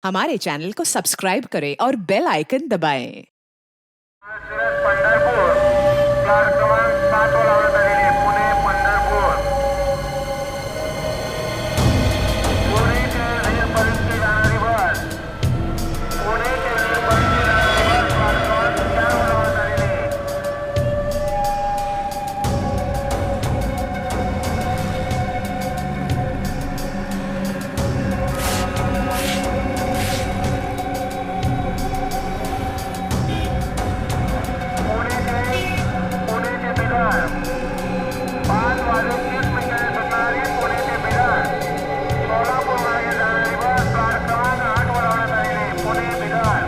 हमारे चैनल को सब्सक्राइब करें और बेल आइकन दबाएं। पंढरपूर प्लॅट क्रमांक 7 वर लावण्यात आलेली पुणे पंढरपूर पुणे ते वीरपर्यंत जाणारी बस पुणे ते वीरपर्यंत जाणारी बस प्लॅट क्रमांक 4 वर लावण्यात आलेली पुणे ते बिदर 5 वाजून 30 मिनिटांनी सुटणारी पुणे ते बिदर सोलापूर मार्गे जाणारी बस प्लॅट क्रमांक 8 वर लावण्यात आलेली पुणे बिदर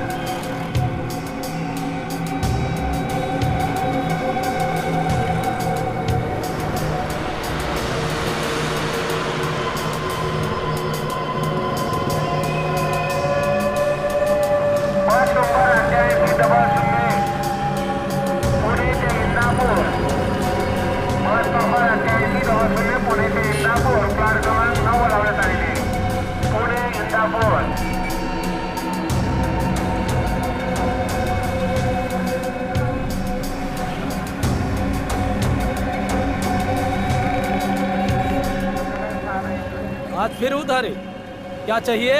बस नंबर 8800 पुणे ते इंदापूर बस नंबर 8800 पुणे ते इंदापूर प्लॅट क्रमांक 9 वर लावण्यात आलेली पुणे इंदापूर आज फिर उधारी क्या चाहिए?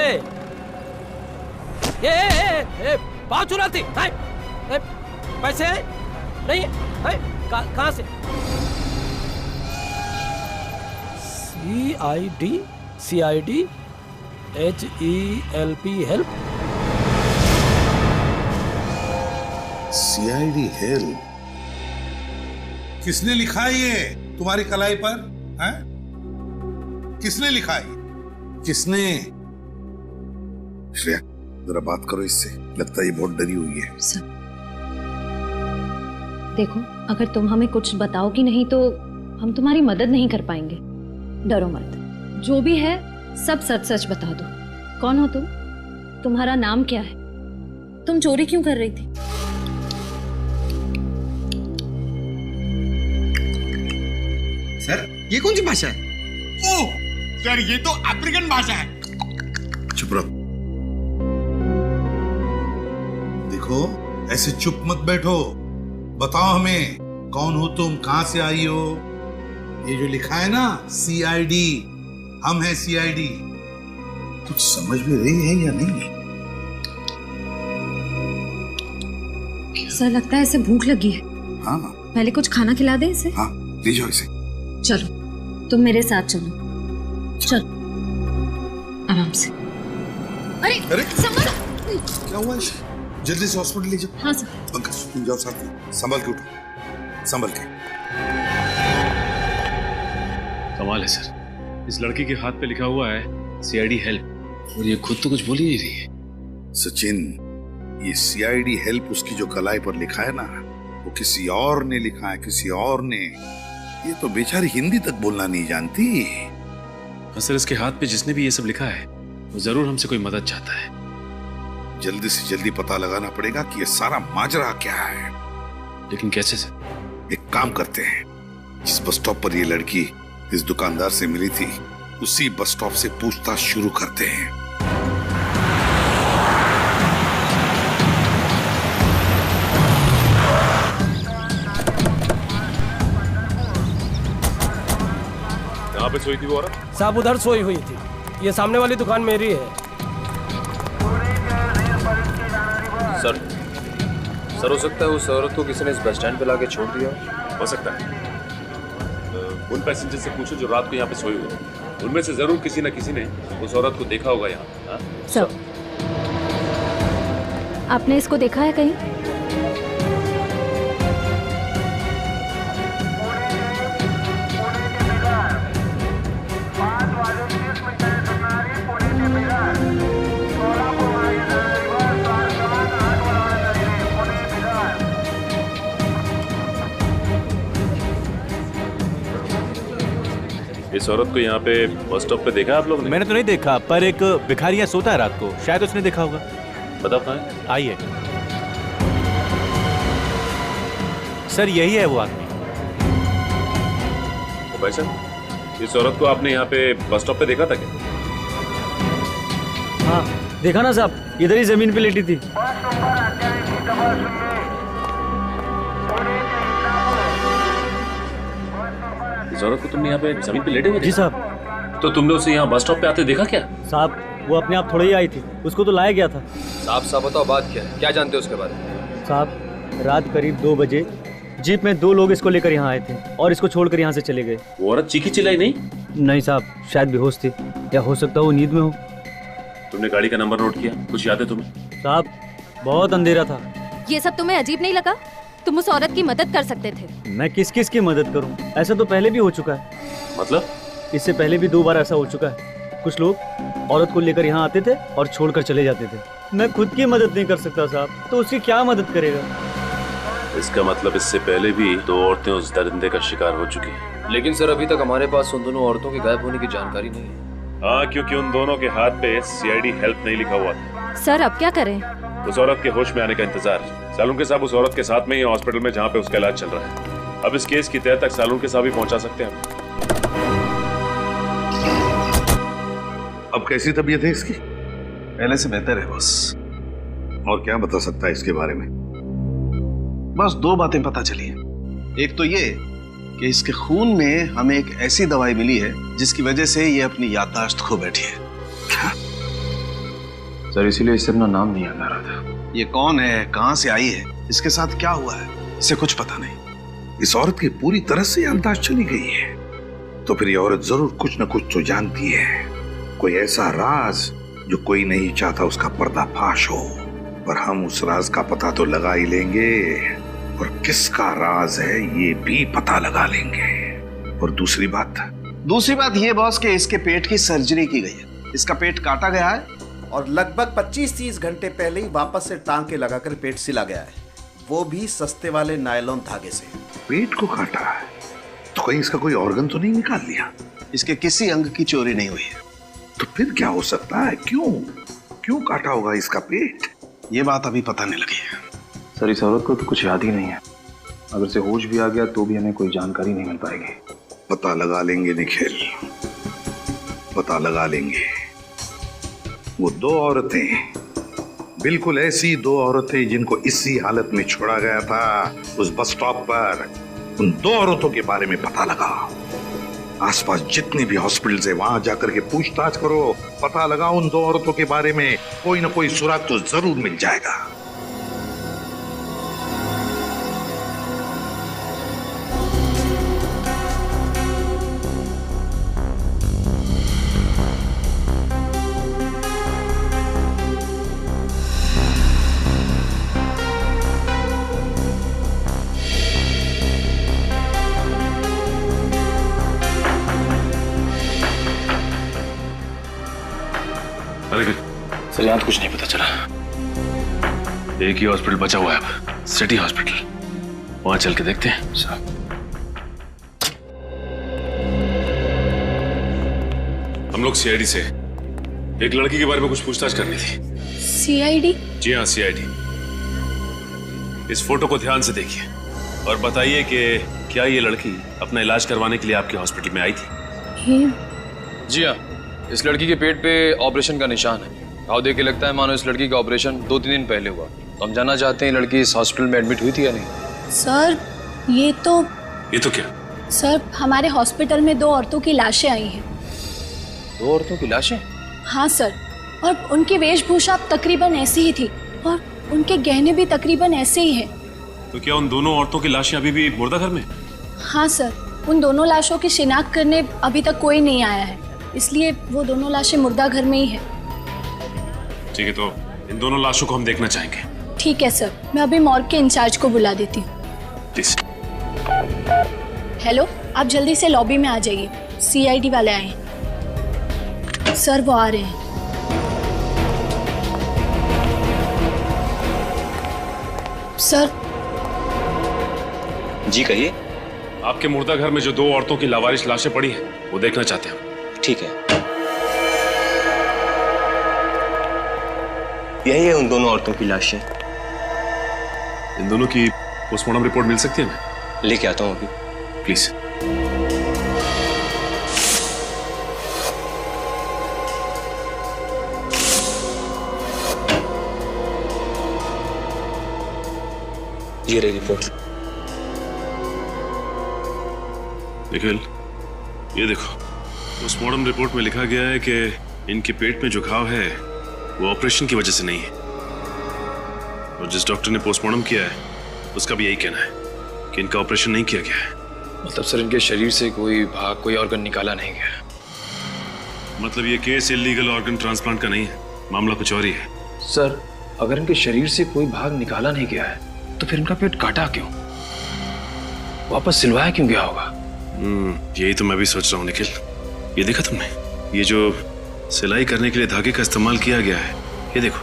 पाँव चुराती पैसे नहीं है कहाँ से? CID HELP help CID help किसने लिखा है ये तुम्हारी कलाई पर? हैं? किसने लिखा है? किसने? श्रेया जरा बात करो इससे, लगता है ये बहुत डरी हुई है। सर देखो, अगर तुम हमें कुछ बताओगी नहीं तो हम तुम्हारी मदद नहीं कर पाएंगे। डरो मत, जो भी है सब सच सच बता दो। कौन हो तुम? तुम्हारा नाम क्या है? तुम चोरी क्यों कर रही थी? सर ये कौन सी भाषा है? ओह सर ये तो अफ्रीकन भाषा है। चुप रहो। देखो ऐसे चुप मत बैठो, बताओ हमें कौन हो तुम, कहां से आई हो? ये जो लिखा है ना CID, हम हैं CID। कुछ समझ में रही है या नहीं? सर लगता है इसे भूख लगी है। हाँ पहले कुछ खाना खिला दे इसे। हाँ ले जाओ इसे। चलो तुम मेरे साथ चलो, चलो आराम से। अरे संभल। क्या हुआ इसे? जल्दी से हॉस्पिटल ले जाओ। हाँ सर। पंकज तुम जाओ साथ में, संभल के उठो, संभल के। कमाल है सर, इस लड़की के हाथ पे लिखा हुआ है CID हेल्प और ये खुद तो कुछ बोल ही नहीं रही है। सचिन, ये CID हेल्प उसकी जो कलाई पर लिखा है ना, वो किसी और ने लिखा है, किसी और ने। ये तो बेचारी हिंदी तक बोलना नहीं जानती। सर इसके हाथ पे जिसने भी ये सब लिखा है वो जरूर हमसे कोई मदद चाहता है। जल्दी से जल्दी पता लगाना पड़ेगा कि ये सारा माजरा क्या है। लेकिन कैसे सर? एक काम करते हैं, जिस बस स्टॉप पर ये लड़की इस दुकानदार से मिली थी उसी बस स्टॉप से पूछताछ शुरू करते हैं। कहाँ पे सोई थी वो औरत? साहब उधर सोई हुई थी, ये सामने वाली दुकान मेरी है। सर हो सकता है उस औरत को किसी ने इस बस स्टैंड पे लाके छोड़ दिया। हो सकता है। उन पैसेंजर से पूछो जो रात को यहाँ पे सोए हुए थे, उनमें से जरूर किसी न किसी ने उस औरत को देखा होगा यहाँ। सर आपने इसको देखा है कहीं? इस औरत को यहाँ पे बस स्टॉप पे देखा आप लोग ने? मैंने तो नहीं देखा, पर एक भिखारिया सोता है रात को, शायद उसने देखा होगा। बताओ कहाँ है? आइए सर, यही है वो आदमी। तो भाई साहब, इस औरत को आपने यहाँ पे बस स्टॉप पे देखा था क्या? हाँ देखा ना साहब, इधर ही जमीन पे लेटी थी। बस नंबर 28 की खबर सुनिए। पुणे के इंदापुर। इस औरत को तुमने यहाँ पे जमीन पे लेटे हुए जी देखा? साहब। तो तुमने उसे यहाँ बस स्टॉप पे आते देखा क्या? साहब वो अपने आप थोड़ा ही आई थी, उसको तो लाया गया था। साफ साफ बताओ बात क्या है, क्या जानते हो उसके बारे में? साहब रात करीब 2 बजे जीप में 2 लोग इसको लेकर यहाँ आए थे और इसको छोड़कर यहाँ से चले गए। वो औरत चीखी चिल्लाई नहीं? नहीं साहब, शायद बेहोश थी या हो सकता है वो नींद में हो। तुमने गाड़ी का नंबर नोट किया? कुछ याद है तुम्हें? साहब बहुत अंधेरा था। ये सब तुम्हें अजीब नहीं लगा? तुम उस औरत की मदद कर सकते थे। मैं किस किस की मदद करूं? ऐसा तो पहले भी हो चुका है। मतलब? इससे पहले भी 2 बार ऐसा हो चुका है। कुछ लोग औरत को लेकर यहाँ आते थे और छोड़कर चले जाते थे। मैं खुद की मदद नहीं कर सकता साहब, तो उसकी क्या मदद करेगा? इसका मतलब इससे पहले भी 2 औरतें उस दरिंदे का शिकार हो चुकी हैं। लेकिन सर अभी तक हमारे पास उन दोनों औरतों के गायब होने की जानकारी नहीं है। हाँ, क्योंकि उन दोनों के हाथ पे CID हेल्प नहीं लिखा हुआ था। सर अब क्या करें? उस औरत के होश में आने का इंतजार। सालुंके साहब उस औरत के साथ में ही हॉस्पिटल में जहाँ पे उसका इलाज चल रहा है। अब इस केस की तह तक सालुंके साहब ही पहुंचा सकते हैं। अब कैसी तबीयत है इसकी? पहले से बेहतर है बॉस। और क्या बता सकता है इसके बारे में? बस 2 बातें पता चली हैं। एक तो ये कि इसके खून में हमें एक ऐसी दवाई मिली है जिसकी वजह से ये अपनी याददाश्त खो बैठी है। सर इसीलिए इससे अपना नाम नहीं याद आ रहा था। ये कौन है, कहां से आई है, इसके साथ क्या हुआ है, इसे कुछ पता नहीं। इस औरत की पूरी तरह से याददाश्त चली गई है, तो फिर ये औरत जरूर कुछ न कुछ तो जानती है। कोई ऐसा राज जो कोई नहीं चाहता उसका पर्दाफाश हो। पर हम उस राज का पता तो लगा ही लेंगे, और किसका राज है ये भी पता लगा लेंगे। और दूसरी बात ये बॉस कि इसके पेट की सर्जरी की गई है। इसका पेट काटा गया है और लगभग 25-30 घंटे पहले ही वापस से टांके लगाकर पेट सिला गया है, वो भी सस्ते वाले नायलॉन धागे से। पेट को काटा है तो कहीं इसका कोई ऑर्गन तो नहीं निकाल लिया? इसके किसी अंग की चोरी नहीं हुई है। तो फिर क्या हो सकता है? क्यों काटा होगा इसका पेट? ये बात अभी पता नहीं लगी है। सर इस औरत को तो कुछ याद ही नहीं है। अगर से होश भी आ गया तो भी हमें कोई जानकारी नहीं मिल पाएगी। पता लगा लेंगे निखिल, पता लगा लेंगे। वो 2 औरतें, बिल्कुल ऐसी 2 औरतें जिनको इसी हालत में छोड़ा गया था उस बस स्टॉप पर, उन 2 औरतों के बारे में पता लगा। आसपास जितने भी हॉस्पिटल्स है वहां जाकर के पूछताछ करो, पता लगा उन 2 औरतों के बारे में। कोई ना कोई सुराग तो जरूर मिल जाएगा। सर यहाँ तो कुछ नहीं पता चला। एक ही हॉस्पिटल बचा हुआ है अब, सिटी हॉस्पिटल। वहां चल के देखते हैं। सर हम लोग CID से एक लड़की के बारे में कुछ पूछताछ करनी थी। CID? जी हाँ, CID। इस फोटो को ध्यान से देखिए और बताइए कि क्या ये लड़की अपना इलाज करवाने के लिए आपके हॉस्पिटल में आई थी? जी हाँ, इस लड़की के पेट पे ऑपरेशन का निशान है। घाव देख के लगता है मानो इस लड़की का ऑपरेशन 2-3 दिन पहले हुआ। तो हम जानना चाहते हैं लड़की इस हॉस्पिटल में एडमिट हुई थी या नहीं। सर ये तो क्या? सर हमारे हॉस्पिटल में 2 औरतों की लाशें आई हैं। 2 औरतों की लाशें? हाँ सर, और उनकी वेशभूषा तकरीबन ऐसी ही थी और उनके गहने भी तकरीबन ऐसे ही हैं। तो क्या उन दोनों औरतों की लाशें अभी भी मुर्दाघर में? हाँ सर, उन दोनों लाशों की शिनाख्त करने अभी तक कोई नहीं आया है, इसलिए वो दोनों लाशें मुर्दाघर में ही है। ठीक है, तो इन दोनों लाशों को हम देखना चाहेंगे। ठीक है सर, मैं अभी मॉर्ग के इंचार्ज को बुला देती हूँ। प्लीज। हेलो, आप जल्दी से लॉबी में आ जाइए, CID वाले आए हैं। सर वो आ रहे हैं। सर। जी कहिए। आपके मुर्दा घर में जो 2 औरतों की लावारिश लाशें पड़ी हैं वो देखना चाहते हैं। ठीक है, यही है उन दोनों औरतों की लाशें। इन दोनों की पोस्टमार्टम रिपोर्ट मिल सकती है? मैं लेके आता हूँ अभी। प्लीज। ये रही रिपोर्ट। निखिल, ये देखो, पोस्टमार्टम रिपोर्ट में लिखा गया है कि इनके पेट में जो घाव है वो ऑपरेशन की वजह से नहीं है, और जिस डॉक्टर ने पोस्टमार्टम किया है उसका भी यही कहना है कि इनका ऑपरेशन नहीं किया गया है। मतलब सर, इनके शरीर से कोई भाग, कोई ऑर्गन निकाला नहीं गया। मतलब ये केस इलीगल ऑर्गन ट्रांसप्लांट का नहीं है, मामला कुछ और ही है। सर, अगर इनके शरीर से कोई भाग निकाला नहीं गया है तो फिर इनका पेट काटा क्यों, वापस सिलवाया क्यों गया होगा? यही तो मैं भी सोच रहा हूँ निखिल। ये देखा तुमने, ये जो सिलाई करने के लिए धागे का इस्तेमाल किया गया है, ये देखो,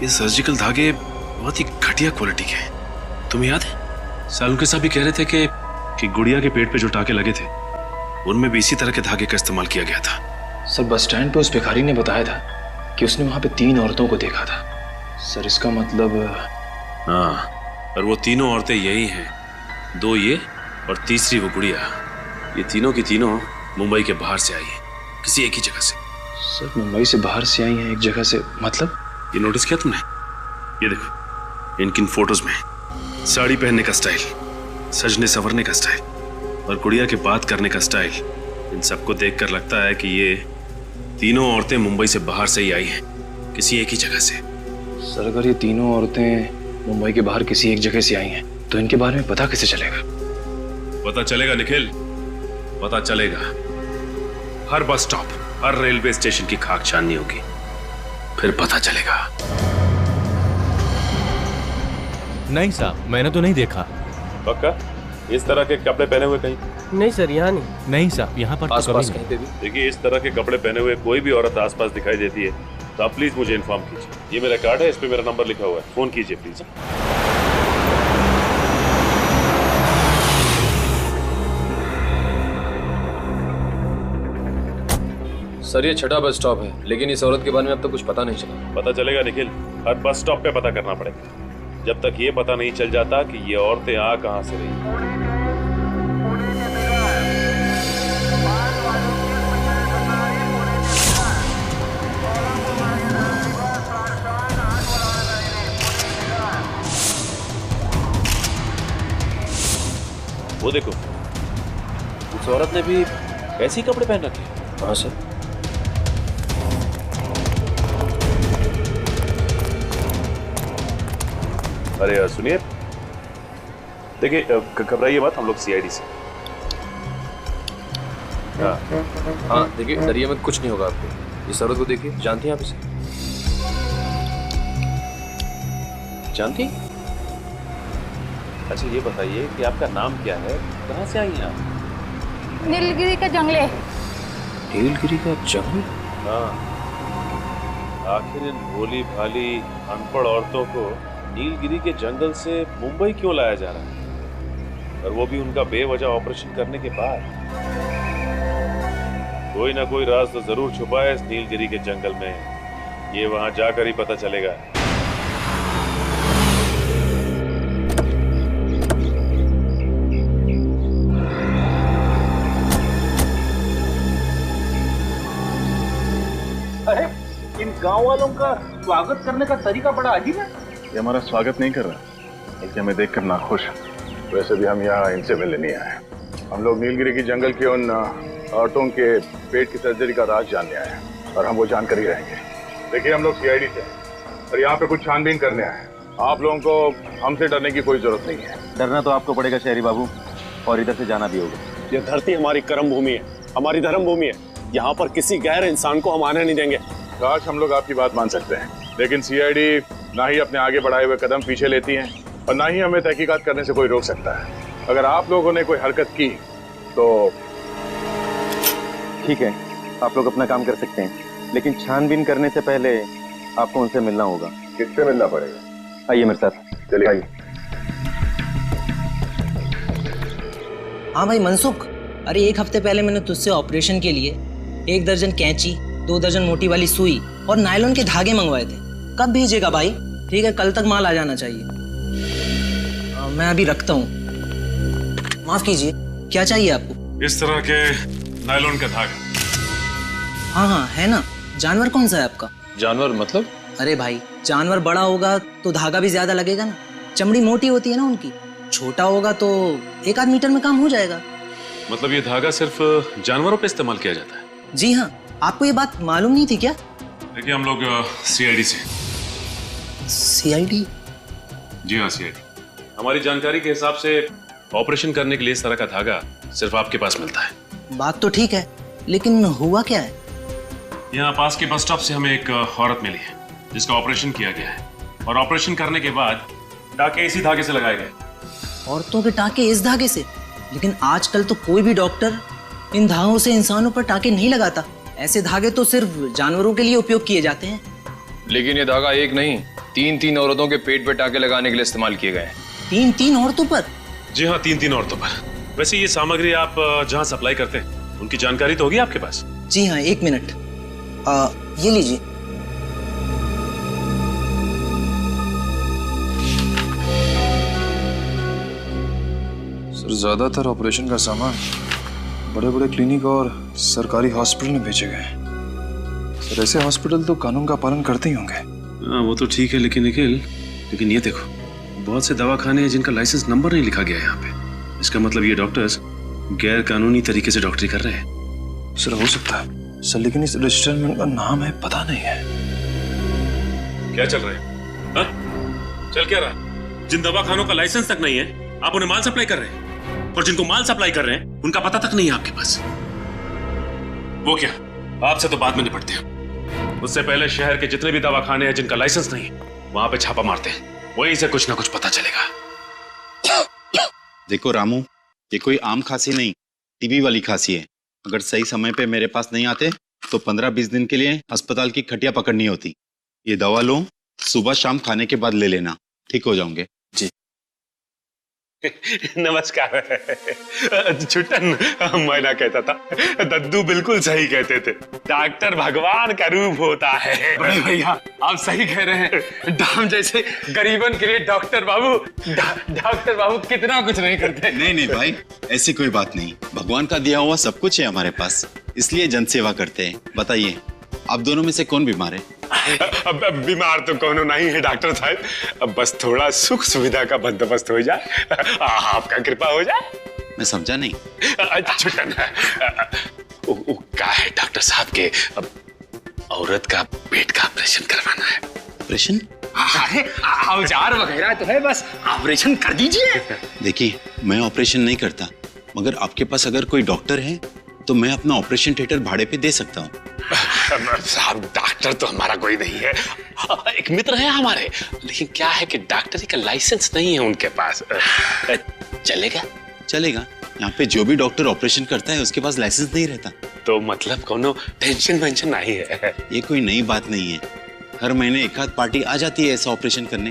ये सर्जिकल धागे बहुत ही घटिया क्वालिटी के हैं। तुम्हें याद है सालुंके साहब भी कह रहे थे कि गुड़िया के पेट पे जो टाके लगे थे उनमें भी इसी तरह के धागे का इस्तेमाल किया गया था। सर, बस स्टैंड पे उस भिखारी ने बताया था कि उसने वहां पे 3 औरतों को देखा था। सर, इसका मतलब? हाँ, और वो तीनों औरतें यही हैं, 2 ये और तीसरी वो गुड़िया। ये तीनों की तीनों मुंबई के बाहर से आई हैं, किसी एक ही जगह से। सर, मुंबई से बाहर से आई हैं एक जगह से, मतलब? ये नोटिस किया तुमने? ये देखो, इनकी फोटोज में साड़ी पहनने का स्टाइल, सजने संवरने का स्टाइल और गुड़िया के बात करने का स्टाइल, इन सबको देखकर लगता है कि ये तीनों औरतें मुंबई से बाहर से ही आई हैं, किसी एक ही जगह से। सर, अगर ये तीनों औरतें मुंबई के बाहर किसी एक जगह से आई हैं तो इनके बारे में पता कैसे चलेगा? पता चलेगा निखिल, पता चलेगा। हर बस स्टॉप, हर रेलवे स्टेशन की खाक छाननी होगी, फिर पता चलेगा। नहीं साहब, मैंने तो नहीं देखा। पक्का? इस तरह के कपड़े पहने हुए कहीं? नहीं सर, यहाँ नहीं। नहीं साहब, यहाँ पर तो कभी नहीं। देखिए, इस तरह के कपड़े पहने हुए कोई भी औरत आसपास दिखाई देती है तो आप प्लीज मुझे इन्फॉर्म कीजिए। ये मेरा कार्ड है, इस पे मेरा नंबर लिखा हुआ है, फोन कीजिए प्लीज। सर, ये 6ठा बस स्टॉप है, लेकिन इस औरत के बारे में अब तक कुछ पता नहीं चला। पता चलेगा निखिल, हर बस स्टॉप पे पता करना पड़ेगा, जब तक ये पता नहीं चल जाता कि ये औरतें आ कहां से रही। वो देखो, उस औरत ने भी ऐसे ही कपड़े पहन रखे हैं। हाँ सर। अरे यार सुनिए, देखिए घबराइए मत, हम लोग सीआईडी से। हाँ देखिए, डरिए मत, कुछ नहीं होगा आपको। इस औरत को देखिए, जानती हैं आप इसे? जानती? अच्छा ये बताइए कि आपका नाम क्या है, कहाँ से आई हैं आप? नीलगिरी के जंगले। नीलगिरी का जंगल? हाँ, आखिर इन भोली भाली अनपढ़ औरतों को नीलगिरी के जंगल से मुंबई क्यों लाया जा रहा है, और वो भी उनका बेवजह ऑपरेशन करने के बाद? कोई ना कोई राज तो जरूर छुपा है इस नीलगिरी के जंगल में, ये वहां जाकर ही पता चलेगा। अरे, इन गांव वालों का स्वागत करने का तरीका बड़ा अजीब है। ये हमारा स्वागत नहीं कर रहा, बल्कि हमें देखकर नाखुश है। वैसे भी हम यहाँ इनसे मिलने नहीं आए, हम लोग नीलगिरी की जंगल के उन औरतों के पेट की सर्जरी का राज जानने आए हैं, और हम वो जानकर ही रहेंगे। देखिए, हम लोग सीआईडी से हैं और यहाँ पे कुछ छानबीन करने आए हैं। आप लोगों को हमसे डरने की कोई जरूरत नहीं है। डरना तो आपको पड़ेगा शहरी बाबू, और इधर से जाना भी होगा। ये धरती हमारी कर्म भूमि है, हमारी धर्म भूमि है। यहाँ पर किसी गैर इंसान को हम आने नहीं देंगे। काश हम लोग आपकी बात मान सकते हैं, लेकिन सीआईडी ना ही अपने आगे बढ़ाए हुए कदम पीछे लेती है और ना ही हमें तहकीकात करने से कोई रोक सकता है। अगर आप लोगों ने कोई हरकत की तो ठीक है, आप लोग अपना काम कर सकते हैं, लेकिन छानबीन करने से पहले आपको उनसे मिलना होगा। किससे मिलना पड़ेगा? आइए मेरे साथ। चलिए आइए। हाँ भाई मनसुख, अरे 1 हफ्ते पहले मैंने तुझसे ऑपरेशन के लिए 1 दर्जन कैंची, 2 दर्जन मोटी वाली सुई और नायलॉन के धागे मंगवाए थे। कब भेजेगा भाई? ठीक है, कल तक माल आ जाना चाहिए। मैं अभी रखता हूँ। माफ कीजिए, क्या चाहिए आपको? इस तरह के नायलॉन का धागा। हाँ हाँ है ना। जानवर कौन सा है आपका? जानवर मतलब? अरे भाई, जानवर बड़ा होगा तो धागा भी ज्यादा लगेगा ना। चमड़ी मोटी होती है ना उनकी, छोटा होगा तो 1 आध मीटर में काम हो जाएगा। मतलब ये धागा सिर्फ जानवरों पे इस्तेमाल किया जाता है? जी हाँ, आपको ये बात मालूम नहीं थी क्या? देखिए हम लोग सीआईडी से। सीआईडी? जी हाँ सीआईडी। हमारी जानकारी के हिसाब से ऑपरेशन करने के लिए इस तरह का धागा सिर्फ आपके पास मिलता है। बात तो ठीक है, लेकिन हुआ क्या है? यहाँ पास के बस स्टॉप से हमें एक औरत मिली है जिसका ऑपरेशन किया गया है, और ऑपरेशन करने के बाद टाके इसी धागे से लगाए गए। औरतों के टाके इस धागे से? लेकिन आजकल तो कोई भी डॉक्टर इन धागों से इंसानों पर टाके नहीं लगाता। ऐसे धागे तो सिर्फ जानवरों के लिए उपयोग किए जाते हैं। लेकिन ये धागा एक नहीं, 3 औरतों के पेट पे टाके लगाने के लिए इस्तेमाल किए गए हैं। 3 औरतों पर? जी हाँ, 3 औरतों पर। वैसे ये सामग्री आप जहाँ सप्लाई करते हैं उनकी जानकारी तो होगी आपके पास? जी हाँ, 1 मिनट, ये लीजिए। सर ज्यादातर ऑपरेशन का सामान बड़े बड़े क्लिनिक और सरकारी हॉस्पिटल में भेजे गए हैं। सर ऐसे हॉस्पिटल तो कानून का पालन करते ही होंगे। हाँ वो तो ठीक है, लेकिन निखिल, लेकिन ये देखो, बहुत से दवाखाने हैं जिनका लाइसेंस नंबर नहीं लिखा गया है यहाँ पे। इसका मतलब ये डॉक्टर्स गैर कानूनी तरीके से डॉक्टरी कर रहे हैं। सर हो सकता है सर, लेकिन इस रजिस्टर में उनका नाम है पता नहीं है। क्या चल रहा है? हाँ? चल क्या रहा? जिन दवाखानों का लाइसेंस तक नहीं है आप उन्हें माल सप्लाई कर रहे हैं, और जिनको माल सप्लाई कर रहे हैं उनका पता तक नहीं है आपके पास। वो क्या, आपसे तो बाद में निपटते हैं। उससे पहले शहर के जितने भी दवाखाने हैं जिनका लाइसेंस नहीं है वहां पे छापा मारते हैं, वहीं से कुछ ना कुछ पता चलेगा। देखो रामू, ये कोई आम खांसी नहीं, टीबी वाली खांसी है। अगर सही समय पे मेरे पास नहीं आते तो 15-20 दिन के लिए अस्पताल की खटिया पकड़नी होती। ये दवा लो, सुबह शाम खाने के बाद ले लेना, ठीक हो जाओगे। जी नमस्कार। छुट्टन, मैं ना कहता था, दद्दू बिल्कुल सही कहते थे, डॉक्टर भगवान का रूप होता है। बड़े भैया आप सही कह रहे हैं, दाम जैसे गरीबन के लिए डॉक्टर बाबू कितना कुछ नहीं करते। नहीं भाई, ऐसी कोई बात नहीं, भगवान का दिया हुआ सब कुछ है हमारे पास, इसलिए जन सेवा करते हैं। बताइए आप दोनों में से कौन बीमार है? अब बीमार तो कौन नहीं है डॉक्टर साहब, अब बस थोड़ा सुख सुविधा का बंदोबस्त हो जाए, आपका कृपा हो जाए। मैं समझा नहीं। छुट्टन, क्या है डॉक्टर साहब के अब औरत का पेट का ऑपरेशन करवाना है। ऑपरेशन? अरे औजार वगैरह तो है, बस ऑपरेशन कर दीजिए। देखिए मैं ऑपरेशन नहीं करता, मगर आपके पास अगर कोई डॉक्टर है तो मैं अपना ऑपरेशन थिएटर भाड़े पे दे सकता हूँ। साहब डॉक्टर तो हमारा कोई नहीं है, एक मित्र है हमारे, लेकिन क्या है कि डॉक्टरी का लाइसेंस नहीं है उनके पास। चलेगा? चलेगा। यहाँ पे जो भी डॉक्टर ऑपरेशन करता है उसके पास लाइसेंस नहीं रहता। तो मतलब कोनो टेंशन वेंशन नहीं है? ये कोई नई बात नहीं है, हर महीने एक आध पार्टी आ जाती है ऐसा ऑपरेशन करने।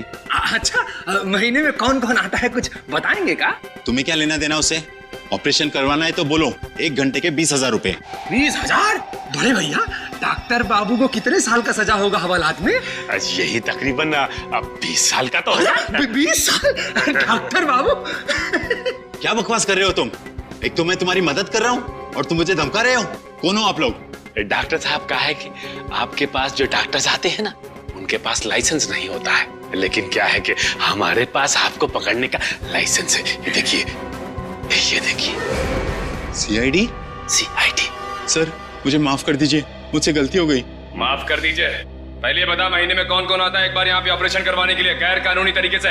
अच्छा, महीने में कौन कौन आता है कुछ बताएंगे का? तुम्हें क्या लेना देना उससे? ऑपरेशन करवाना है तो बोलो, 1 घंटे के 20,000 रुपए। 20,000? बड़े भैया डॉक्टर बाबू को कितने साल का सजा होगा हवालात में? यही तकरीबन 20 साल का तो होगा। 20 साल? डॉक्टर बाबू क्या बकवास कर रहे हो तुम? एक तो मैं तुम्हारी मदद कर रहा हूँ और तुम मुझे धमका रहे हो। कौन हो आप लोग? डॉक्टर साहब कहा है कि आपके पास जो डॉक्टर्स आते हैं ना उनके पास लाइसेंस नहीं होता है, लेकिन क्या है कि हमारे पास आपको पकड़ने का लाइसेंस है। ये देखिए। सीआईडी? सीआईडी। सर मुझे माफ कर दीजिए, मुझसे गलती हो गई। माफ कर दीजिए। पहले बता महीने में कौन कौन आता है एक बार यहाँ पे ऑपरेशन करवाने के लिए गैर कानूनी तरीके से?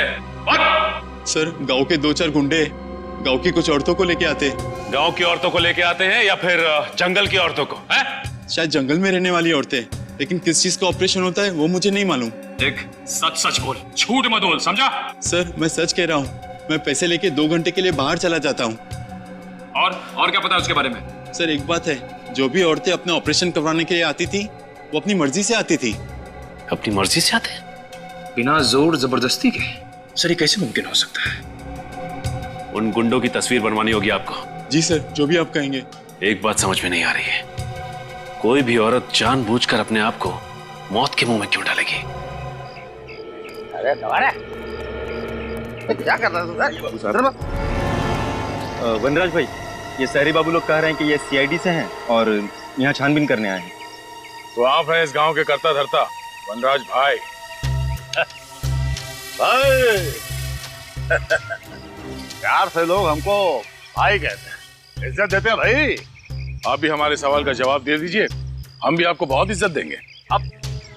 सर गांव के 2-4 गुंडे गांव की कुछ औरतों को लेके आते। गांव की औरतों को लेके आते हैं या फिर जंगल की औरतों को? शायद जंगल में रहने वाली औरतें, लेकिन किस चीज का ऑपरेशन होता है वो मुझे नहीं मालूम। देख सच सच बोल, झूठ मत बोल, समझा? सर मैं सच कह रहा हूँ, मैं पैसे लेके 2 घंटे के लिए बाहर चला जाता हूँ। और क्या पता है उसके बारे में? सर एक बात है, जो भी औरतें अपने ऑपरेशन करवाने के लिए आती थी वो अपनी मर्जी से आती थी। अपनी मर्जी से आते हैं? बिना जोर जबरदस्ती के? सर ये कैसे मुमकिन हो सकता है? उन गुंडों की तस्वीर बनवानी होगी आपको। जी सर, जो भी आप कहेंगे। एक बात समझ में नहीं आ रही है, कोई भी औरत जानबूझकर अपने आप को मौत के मुंह में क्यों डालेगी? अरे दोबारा क्या कर रहा है? वनराज भाई, ये शहरी बाबू लोग कह रहे हैं कि ये सीआईडी से हैं और यहाँ छानबीन करने आए हैं। तो आप हैं इस गांव के करता धरता वनराज भाई। प्यार से लोग हमको भाई कहते हैं, इज्जत देते हैं भाई। आप भी हमारे सवाल का जवाब दे दीजिए, हम भी आपको बहुत इज्जत देंगे। अब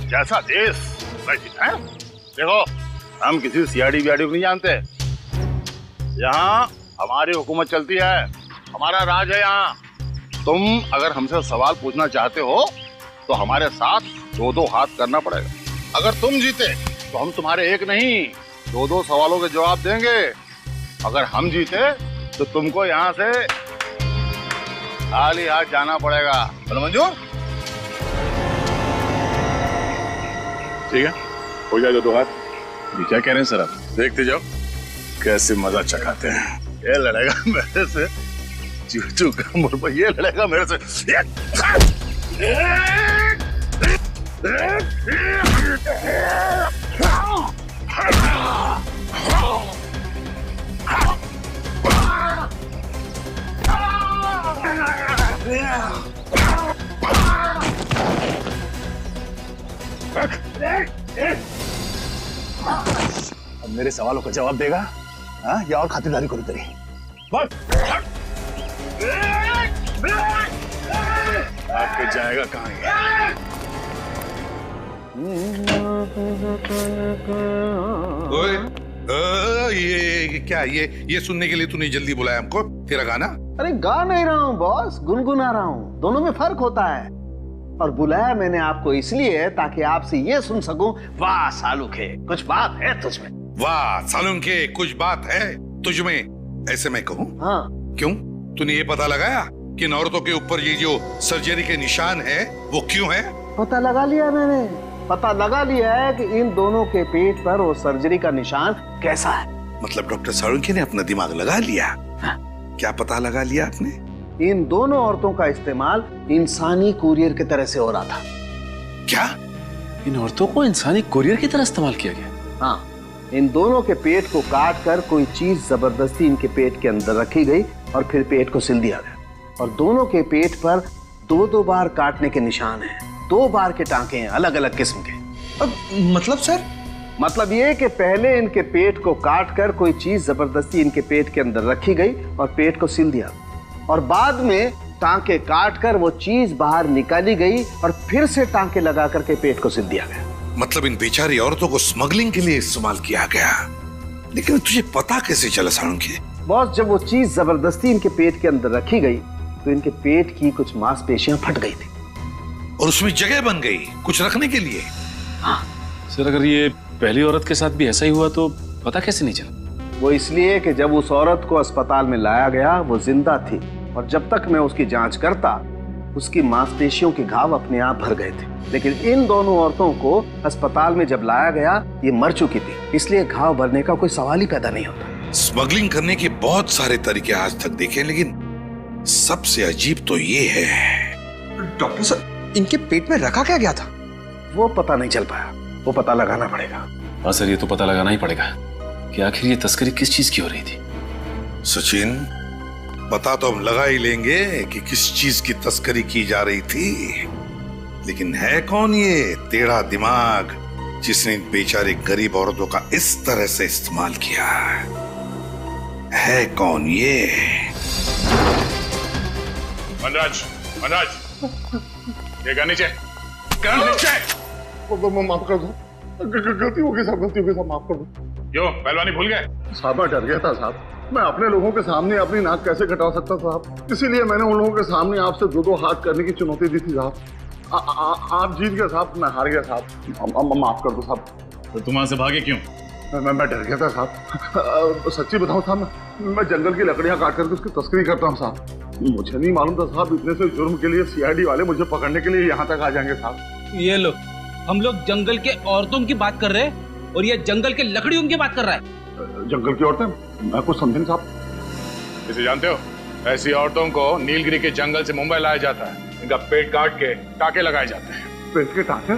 जैसा देश वैसी है। देखो, हम किसी सीआईडी वीआईडी को नहीं जानते। यहाँ हमारी हुकूमत चलती है, हमारा राज है यहाँ। तुम अगर हमसे सवाल पूछना चाहते हो तो हमारे साथ 2-2 हाथ करना पड़ेगा। अगर तुम जीते तो हम तुम्हारे एक नहीं 2-2 सवालों के जवाब देंगे। अगर हम जीते तो तुमको यहाँ से खाली हाथ जाना पड़ेगा। बोलो मंजूर? ठीक है, हो जाएगा 2 हाथ। ये क्या कह रहे हैं सर आप? देखते जाओ कैसे मजा चखाते हैं। ये लड़ेगा मेरे से चूचू का मुर्गा, ये लड़ेगा मेरे से। अब मेरे सवालों का जवाब देगा हाँ, या और खातिरदारी करो तेरी। बस आपके जाएगा कहाँ ये? ये क्या, ये सुनने के लिए तूने जल्दी बुलाया हमको? तेरा गाना? अरे गा नहीं रहा हूँ बॉस, गुनगुना रहा हूँ। दोनों में फर्क होता है। और बुलाया मैंने आपको इसलिए ताकि आपसे ये सुन सकूं, वाह सालुखे कुछ बात है तुझमें। वाह सालुखे कुछ बात है तुझमें, ऐसे मैं कहूँ? हाँ। क्यों? तूने ये पता लगाया कि इन औरतों के ऊपर ये जो सर्जरी के निशान है वो क्यों है? पता लगा लिया मैंने, पता लगा लिया है कि इन दोनों के पेट पर वो सर्जरी का निशान कैसा है। मतलब डॉक्टर सालुखे ने अपना दिमाग लगा लिया? हाँ। क्या पता लगा लिया आपने? इन दोनों औरतों का इस्तेमाल इंसानी कुरियर की तरह से हो रहा था। क्या? इन औरतों को इंसानी कुरियर की तरह इस्तेमाल किया गया? हाँ, इन दोनों के पेट को काट कर कोई चीज जबरदस्ती इनके पेट के अंदर रखी गई और फिर पेट को सिल दिया गया। और दोनों के पेट पर 2-2 बार काटने के निशान हैं। 2 बार के टांके हैं अलग अलग किस्म के। मतलब सर? मतलब ये कि पहले इनके पेट को काट कर कोई चीज जबरदस्ती इनके पेट के अंदर रखी गई और पेट को सिल दिया, और बाद में टांके काट कर वो चीज बाहर निकाली गई और फिर से टांके लगा करके पेट को सिल दिया गया। मतलब इन बेचारी औरतों को स्मगलिंग के लिए इस्तेमाल किया गया। लेकिन तुझे पता कैसे चला सालुखे? बॉस, जब वो चीज जबरदस्ती इनके पेट के अंदर रखी गई तो इनके पेट की कुछ मांसपेशियां फट गई थी और उसमें जगह बन गई कुछ रखने के लिए। हाँ। सर अगर ये पहली औरत के साथ भी ऐसा ही हुआ तो पता कैसे नहीं चला? वो इसलिए कि जब उस औरत को अस्पताल में लाया गया वो जिंदा थी, और जब तक मैं उसकी जांच करता उसकी मांसपेशियों के घाव अपने आप भर गए थे। लेकिन इन दोनों औरतों को अस्पताल में जब लाया गया ये मर चुकी थी, इसलिए घाव भरने का कोई सवाल ही पैदा नहीं होता। स्मगलिंग करने के बहुत सारे तरीके आज तक देखे, लेकिन सबसे अजीब तो ये है। डॉक्टर सर, इनके पेट में रखा क्या गया था? वो पता नहीं चल पाया, वो पता लगाना पड़ेगा। हाँ सर, ये तो पता लगाना ही पड़ेगा कि आखिर ये तस्करी किस चीज की हो रही थी। सचिन, पता तो हम लगा ही लेंगे कि किस चीज की तस्करी की जा रही थी, लेकिन है कौन ये टेढ़ा दिमाग जिसने इन बेचारे गरीब औरतों का इस तरह से इस्तेमाल किया? है कौन ये? मनराज, मनराज, ये गन नीचे, गन नीचे। माफ कर दो, गलती हो गई साहब, गलती हो गई साहब, माफ कर दो। क्यों पहलवानी भूल गए? साहब मैं डर गया था साहब, मैं अपने लोगों के सामने अपनी नाक कैसे कटा सकता साहब, इसीलिए मैंने उन लोगों के सामने आपसे 2-2 हाथ करने की चुनौती दी थी साहब। आप जीत गए साहब, मैं हार गया साहब, माफ कर दो साहब। तो तुम वहां से भागे क्यों? मैं डर गया था साहब। सच्ची बताऊं साहब, मैं जंगल की लकड़ियां काट करके उसकी तस्करी करता हूं साहब। मुझे नहीं मालूम था साहब इतने से जुर्म के लिए सीआईडी वाले मुझे पकड़ने के लिए यहाँ तक आ जाएंगे साहब। ये लो, हम लोग जंगल के औरतों की बात कर रहे हैं और ये जंगल के लकड़ियों की बात कर रहा है। जंगल की औरतें? मैं कुछ समझे नहीं साहब। इसे जानते हो? ऐसी औरतों को नीलगिरी के जंगल से मुंबई लाया जाता है, इनका पेट काट के टाके लगाए जाते हैं। पेट के टाके?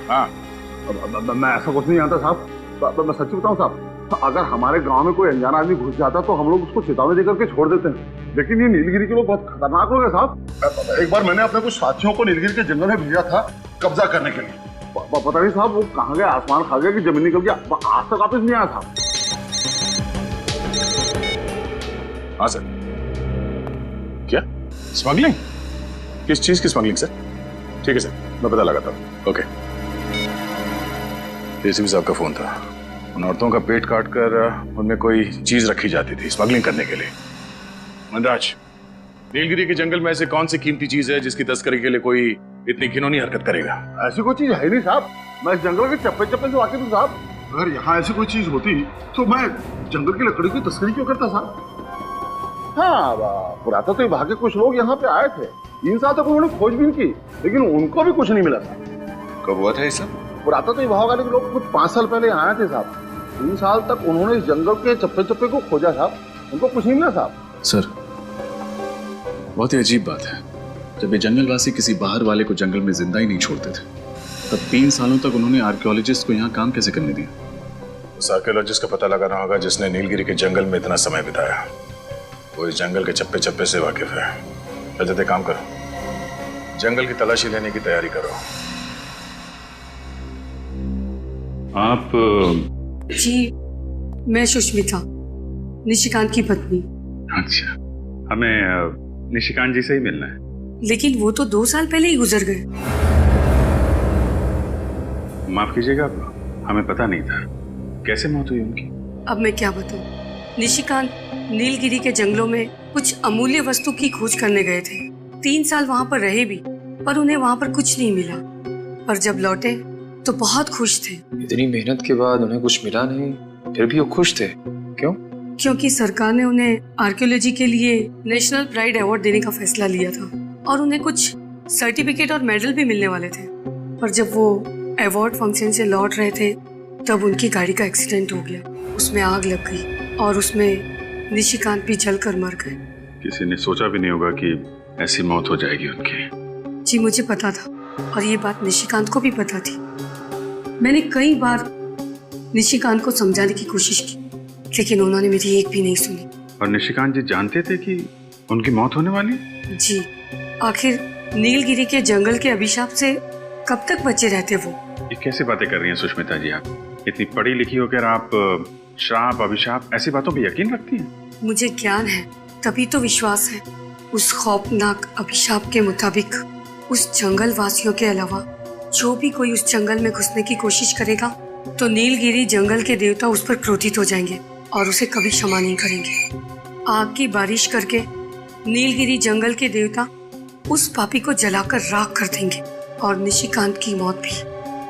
हाँ। मैं ऐसा कुछ नहीं जानता साहब, मैं सच्ची बताऊं साहब, अगर हमारे गांव में कोई अनजान आदमी घुस जाता तो हम लोग उसको चेतावनी देकर के छोड़ देते हैं, लेकिन ये नीलगिरी के लोग बहुत खतरनाक लोग हैं साहब। एक बार मैंने अपने कुछ साथियों को नीलगिरी के जंगल में भेजा था कब्जा करने के लिए, पता नहीं साहब वो कहाँ गए, आसमान खा गया कि जमीन निकल गया, आज तक वापस नहीं आया साहब। हाँ सर। क्या स्मगलिंग? किस चीज की स्मगलिंग सर? ठीक है सर, मैं पता लगाता हूँ। ओके। एसीपी साहब का फोन था। उन औरतों का पेट काट कर उनमें कोई चीज रखी जाती थी स्मगलिंग करने के लिए। मनराज, नीलगिरी के जंगल में ऐसे कौन सी कीमती चीज है जिसकी तस्करी के लिए कोई इतनी घिनौनी हरकत करेगा? ऐसी कोई चीज है नहीं साहब, मैं इस जंगल के चप्पे चप्पे से वाकिफ हूँ साहब। अगर यहाँ ऐसी कोई चीज होती तो मैं जंगल की लकड़ी की तस्करी क्यों करता साहब? हाँ, पुरातत्व विभाग के कुछ लोग यहाँ पे आए थे, 3 साल तक उन्होंने खोजबीन की, लेकिन उनको भी कुछ नहीं मिला था। कब हुआ था ये सब? पुरातत्व विभाग वाले लोग कुछ 5 साल पहले आए थे साहब। 3 साल तक उन्होंने इस जंगल के चप्पे चप्पे को खोजा साहब, उनको कुछ नहीं मिला साहब। सर, बहुत ही अजीब बात है, जब ये जंगलवासी किसी बाहर वाले को जंगल में जिंदा ही नहीं छोड़ते थे, तब 3 सालों तक उन्होंने आर्कियोलॉजिस्ट को यहाँ काम कैसे करने दिया? उस आर्कियोलॉजिस्ट का पता लगाना होगा जिसने नीलगिरी के जंगल में इतना समय बिताया। वो इस जंगल के चप्पे चप्पे से वाकिफ है। रजत, काम करो, जंगल की तलाशी लेने की तैयारी करो। आप? जी, मैं सुष्मिता, निशिकांत की पत्नी। अच्छा, हमें निशिकांत जी से ही मिलना है। लेकिन वो तो 2 साल पहले ही गुजर गए। माफ कीजिएगा, हमें पता नहीं था। कैसे मौत हुई उनकी? अब मैं क्या बताऊं? निशिकांत नीलगिरी के जंगलों में कुछ अमूल्य वस्तु की खोज करने गए थे। 3 साल वहाँ पर रहे भी, पर उन्हें वहाँ पर कुछ नहीं मिला। पर जब लौटे तो बहुत खुश थे। इतनी मेहनत के बाद उन्हें कुछ मिला नहीं, फिर भी वो खुश थे। क्यों? क्योंकि सरकार ने उन्हें आर्कियोलॉजी के लिए नेशनल प्राइड अवार्ड देने का फैसला लिया था और उन्हें कुछ सर्टिफिकेट और मेडल भी मिलने वाले थे। पर जब वो अवार्ड फंक्शन से लौट रहे थे तब उनकी गाड़ी का एक्सीडेंट हो गया। उसमें आग लग गई और उसमें निशिकांत भी जलकर मर गए। किसी ने सोचा भी नहीं होगा कि ऐसी मौत हो जाएगी उनकी। जी, मुझे पता था और ये बात निशिकांत को भी पता थी। मैंने कई बार निशिकांत को समझाने की कोशिश की, लेकिन उन्होंने मेरी एक भी नहीं सुनी। और निशिकांत जी जानते थे कि उनकी मौत होने वाली? जी, आखिर नीलगिरी के जंगल के अभिशाप से कब तक बचे रहते वो? ये कैसी बातें कर रही हैं सुष्मिता जी? आप इतनी पढ़ी लिखी होकर आप श्राप, अभिशाप, ऐसी बातों पे यकीन रखती हैं? मुझे ज्ञान है, तभी तो विश्वास है। उस खौफनाक अभिशाप के मुताबिक उस जंगल वासियों के अलावा जो भी कोई उस जंगल में घुसने की कोशिश करेगा तो नीलगिरी जंगल के देवता उस पर क्रोधित हो जाएंगे और उसे कभी क्षमा नहीं करेंगे। आग की बारिश करके नीलगिरी जंगल के देवता उस पापी को जलाकर राख कर देंगे और निशिकांत की मौत भी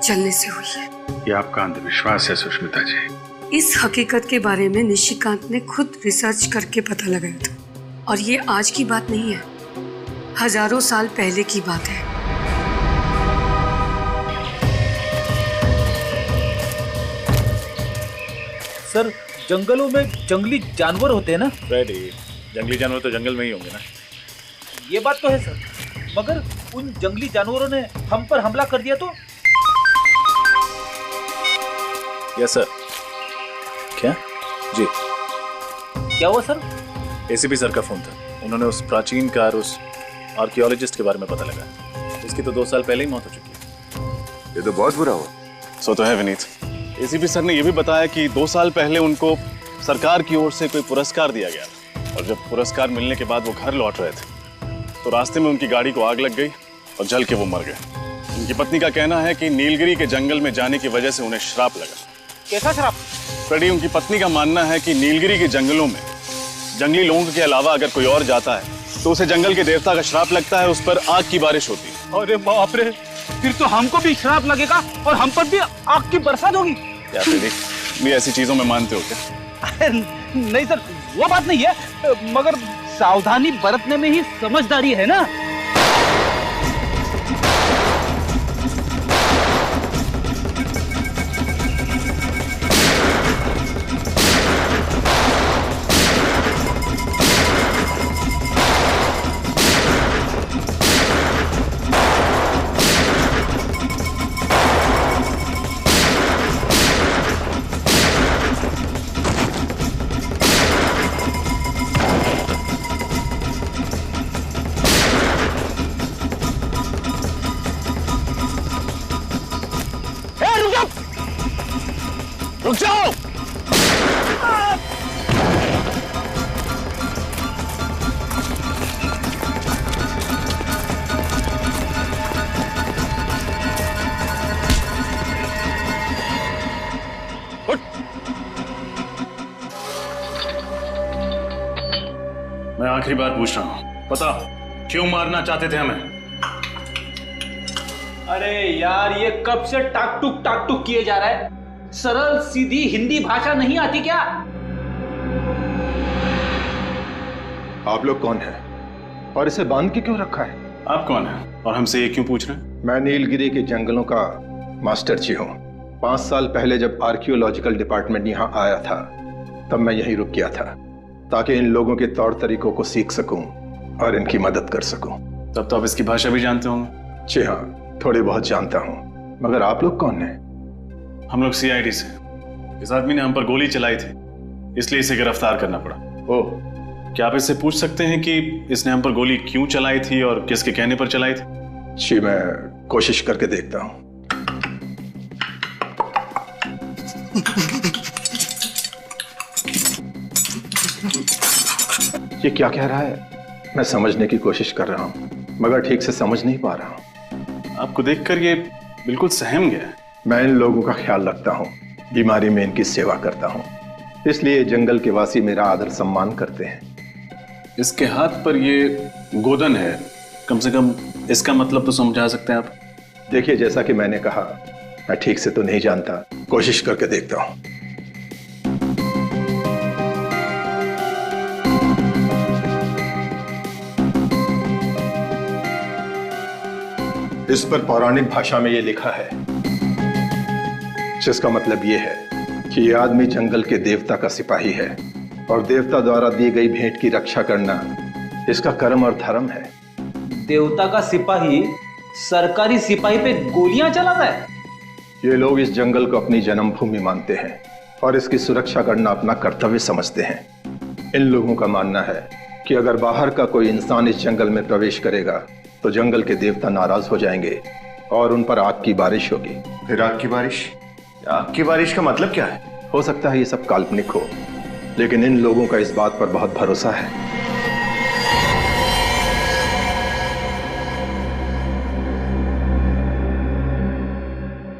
जलने से हुई है। ये आपका अंधविश्वास है सुष्मिता जी। इस हकीकत के बारे में निशिकांत ने खुद रिसर्च करके पता लगाया था और ये आज की बात नहीं है, हजारों साल पहले की बात है। सर, जंगलों में जंगली जानवर होते हैं ना? फ्रेडी, जंगली जानवर तो जंगल में ही होंगे ना। ये बात तो है सर, मगर उन जंगली जानवरों ने हम पर हमला कर दिया तो? Yes sir. क्या? जी। क्या हुआ सर? एसीपी सर का फोन था, उन्होंने उस प्राचीन कार, उस आर्कियोलॉजिस्ट के बारे में पता लगा। उसकी तो 2 साल पहले ही मौत हो चुकी है। ये तो बहुत बुरा हुआ। सो तो है विनीत। एसीपी सर ने यह भी बताया कि 2 साल पहले उनको सरकार की ओर से कोई पुरस्कार दिया गया और जब पुरस्कार मिलने के बाद वो घर लौट रहे थे तो रास्ते में उनकी गाड़ी को आग लग गई और जल के वो मर गए। उनकी पत्नी का कहना है कि नीलगिरी के जंगल में जाने की वजह से उन्हें श्राप लगा। कैसा श्राप? फ्रेडी, उनकी पत्नी का मानना है कि नीलगिरी के जंगलों में जंगली लोगों के अलावा अगर कोई और जाता है तो उसे जंगल के देवता का श्राप लगता है, उस पर आग की बारिश होती है। अरे बाप रे, फिर तो हमको भी श्राप लगेगा और हम पर भी आग की बरसात होगी। क्या फ्रेडी, भी ऐसी चीजों में मानते हो क्या? नहीं सर, वो बात नहीं है, मगर सावधानी बरतने में ही समझदारी है ना। रुक जाओ! मैं आखिरी बार पूछ रहा हूँ, बता क्यों मारना चाहते थे हमें? अरे यार, ये कब से टाक टुक किए जा रहा है? सरल सीधी हिंदी भाषा नहीं आती क्या? आप लोग कौन हैं और इसे बांध के क्यों रखा है? आप कौन हैं और हमसे ये क्यों पूछ रहे हैं? मैं नीलगिरी के जंगलों का मास्टर जी हूँ। 5 साल पहले जब आर्कियोलॉजिकल डिपार्टमेंट यहाँ आया था तब मैं यहीं रुक गया था ताकि इन लोगों के तौर तरीकों को सीख सकूं और इनकी मदद कर सकूं। तब तो आप इसकी भाषा भी जानते होंगे? जी हाँ, थोड़ी बहुत जानता हूँ। मगर आप लोग कौन हैं? हम लोग CID से। इस आदमी ने हम पर गोली चलाई थी, इसलिए इसे गिरफ्तार करना पड़ा। ओह, क्या आप इससे पूछ सकते हैं कि इसने हम पर गोली क्यों चलाई थी और किसके कहने पर चलाई थी? जी, मैं कोशिश करके देखता हूँ। ये क्या कह रहा है? मैं समझने की कोशिश कर रहा हूँ मगर ठीक से समझ नहीं पा रहा हूँ। आपको देखकर ये बिल्कुल सहम गया है। मैं इन लोगों का ख्याल रखता हूँ, बीमारी में इनकी सेवा करता हूँ, इसलिए जंगल के वासी मेरा आदर सम्मान करते हैं। इसके हाथ पर ये गोदन है, कम से कम इसका मतलब तो समझा सकते हैं आप? देखिए, जैसा कि मैंने कहा, मैं ठीक से तो नहीं जानता, कोशिश करके देखता हूँ। इस पर पौराणिक भाषा में ये लिखा है, जिसका मतलब ये है कि ये आदमी जंगल के देवता का सिपाही है और देवता द्वारा दी गई भेंट की रक्षा करना इसका कर्म और धर्म है। देवता का सिपाही सरकारी सिपाही पे गोलियां चलाता है? ये लोग इस जंगल को अपनी जन्मभूमि मानते हैं और इसकी सुरक्षा करना अपना कर्तव्य समझते हैं। इन लोगों का मानना है कि अगर बाहर का कोई इंसान इस जंगल में प्रवेश करेगा तो जंगल के देवता नाराज हो जाएंगे और उन पर आग की बारिश होगी। फिर आग की बारिश? आग की बारिश का मतलब क्या है? हो सकता है ये सब काल्पनिक हो, लेकिन इन लोगों का इस बात पर बहुत भरोसा है।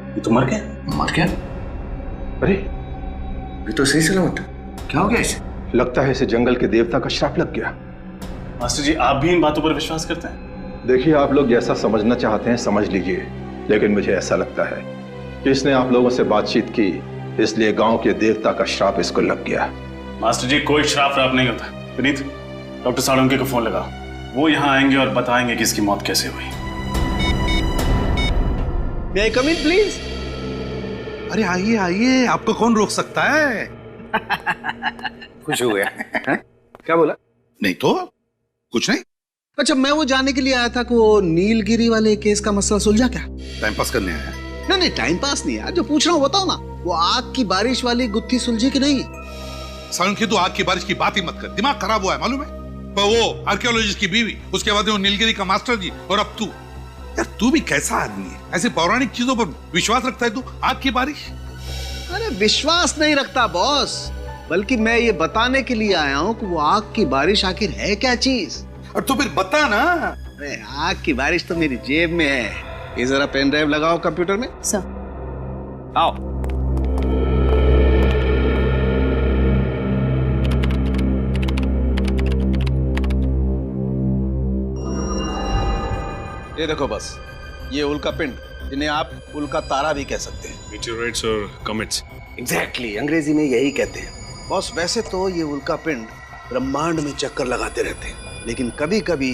ये तो मर गया। मर गया? अरे, ये तो सही सलामत। क्या हो गया इसे? लगता है इसे जंगल के देवता का श्राप लग गया। मास्टर जी, आप भी इन बातों पर विश्वास करते हैं? देखिए, आप लोग जैसा समझना चाहते हैं समझ लीजिए, लेकिन मुझे ऐसा लगता है कि इसने आप लोगों से बातचीत की, इसलिए गांव के देवता का श्राप इसको लग गया। मास्टर जी, कोई श्राप नहीं होता। विनीत, डॉक्टर साळुंके को फोन लगाओ, वो यहाँ आएंगे और बताएंगे कि इसकी मौत कैसे हुई। May I come in, please? अरे आइए आइए, आपको कौन रोक सकता है? खुश हो गया। क्या बोला? नहीं तो कुछ नहीं। अच्छा, मैं वो जानने के लिए आया था कि वो नीलगिरी वाले केस का मसला सुलझा क्या? टाइम पास करने आया? नहीं, टाइम पास नहीं यार, जो पूछ रहा हूँ बताओ ना। वो आग की बारिश वाली गुत्थी सुलझी कि नहीं? साळुंके, तू आग की बारिश की बात ही मत कर, दिमाग खराब हुआ है मालूम है? पर वो आर्कियोलॉजिस्ट की बीवी, उसके बाद वो नीलगिरी का मास्टर जी, और अब तू। यार तू भी कैसा आदमी है, ऐसे पौराणिक चीजों पर विश्वास रखता है तू? आग की बारिश? अरे विश्वास नहीं रखता बॉस, बल्कि मैं ये बताने के लिए आया हूँ कि वो आग की बारिश आखिर है क्या चीज। और तो फिर बता ना। अरे आग की बारिश तो मेरी जेब में है। ये जरा पेन ड्राइव लगाओ कंप्यूटर में। सर। आओ। ये देखो बस, ये उल्का पिंड, जिन्हें आप उल्का तारा भी कह सकते हैं। मीटियोराइट्स और कॉमेट्स। एग्जैक्टली, अंग्रेजी में यही कहते हैं। बॉस, वैसे तो ये उल्का पिंड ब्रह्मांड में चक्कर लगाते रहते हैं, लेकिन कभी कभी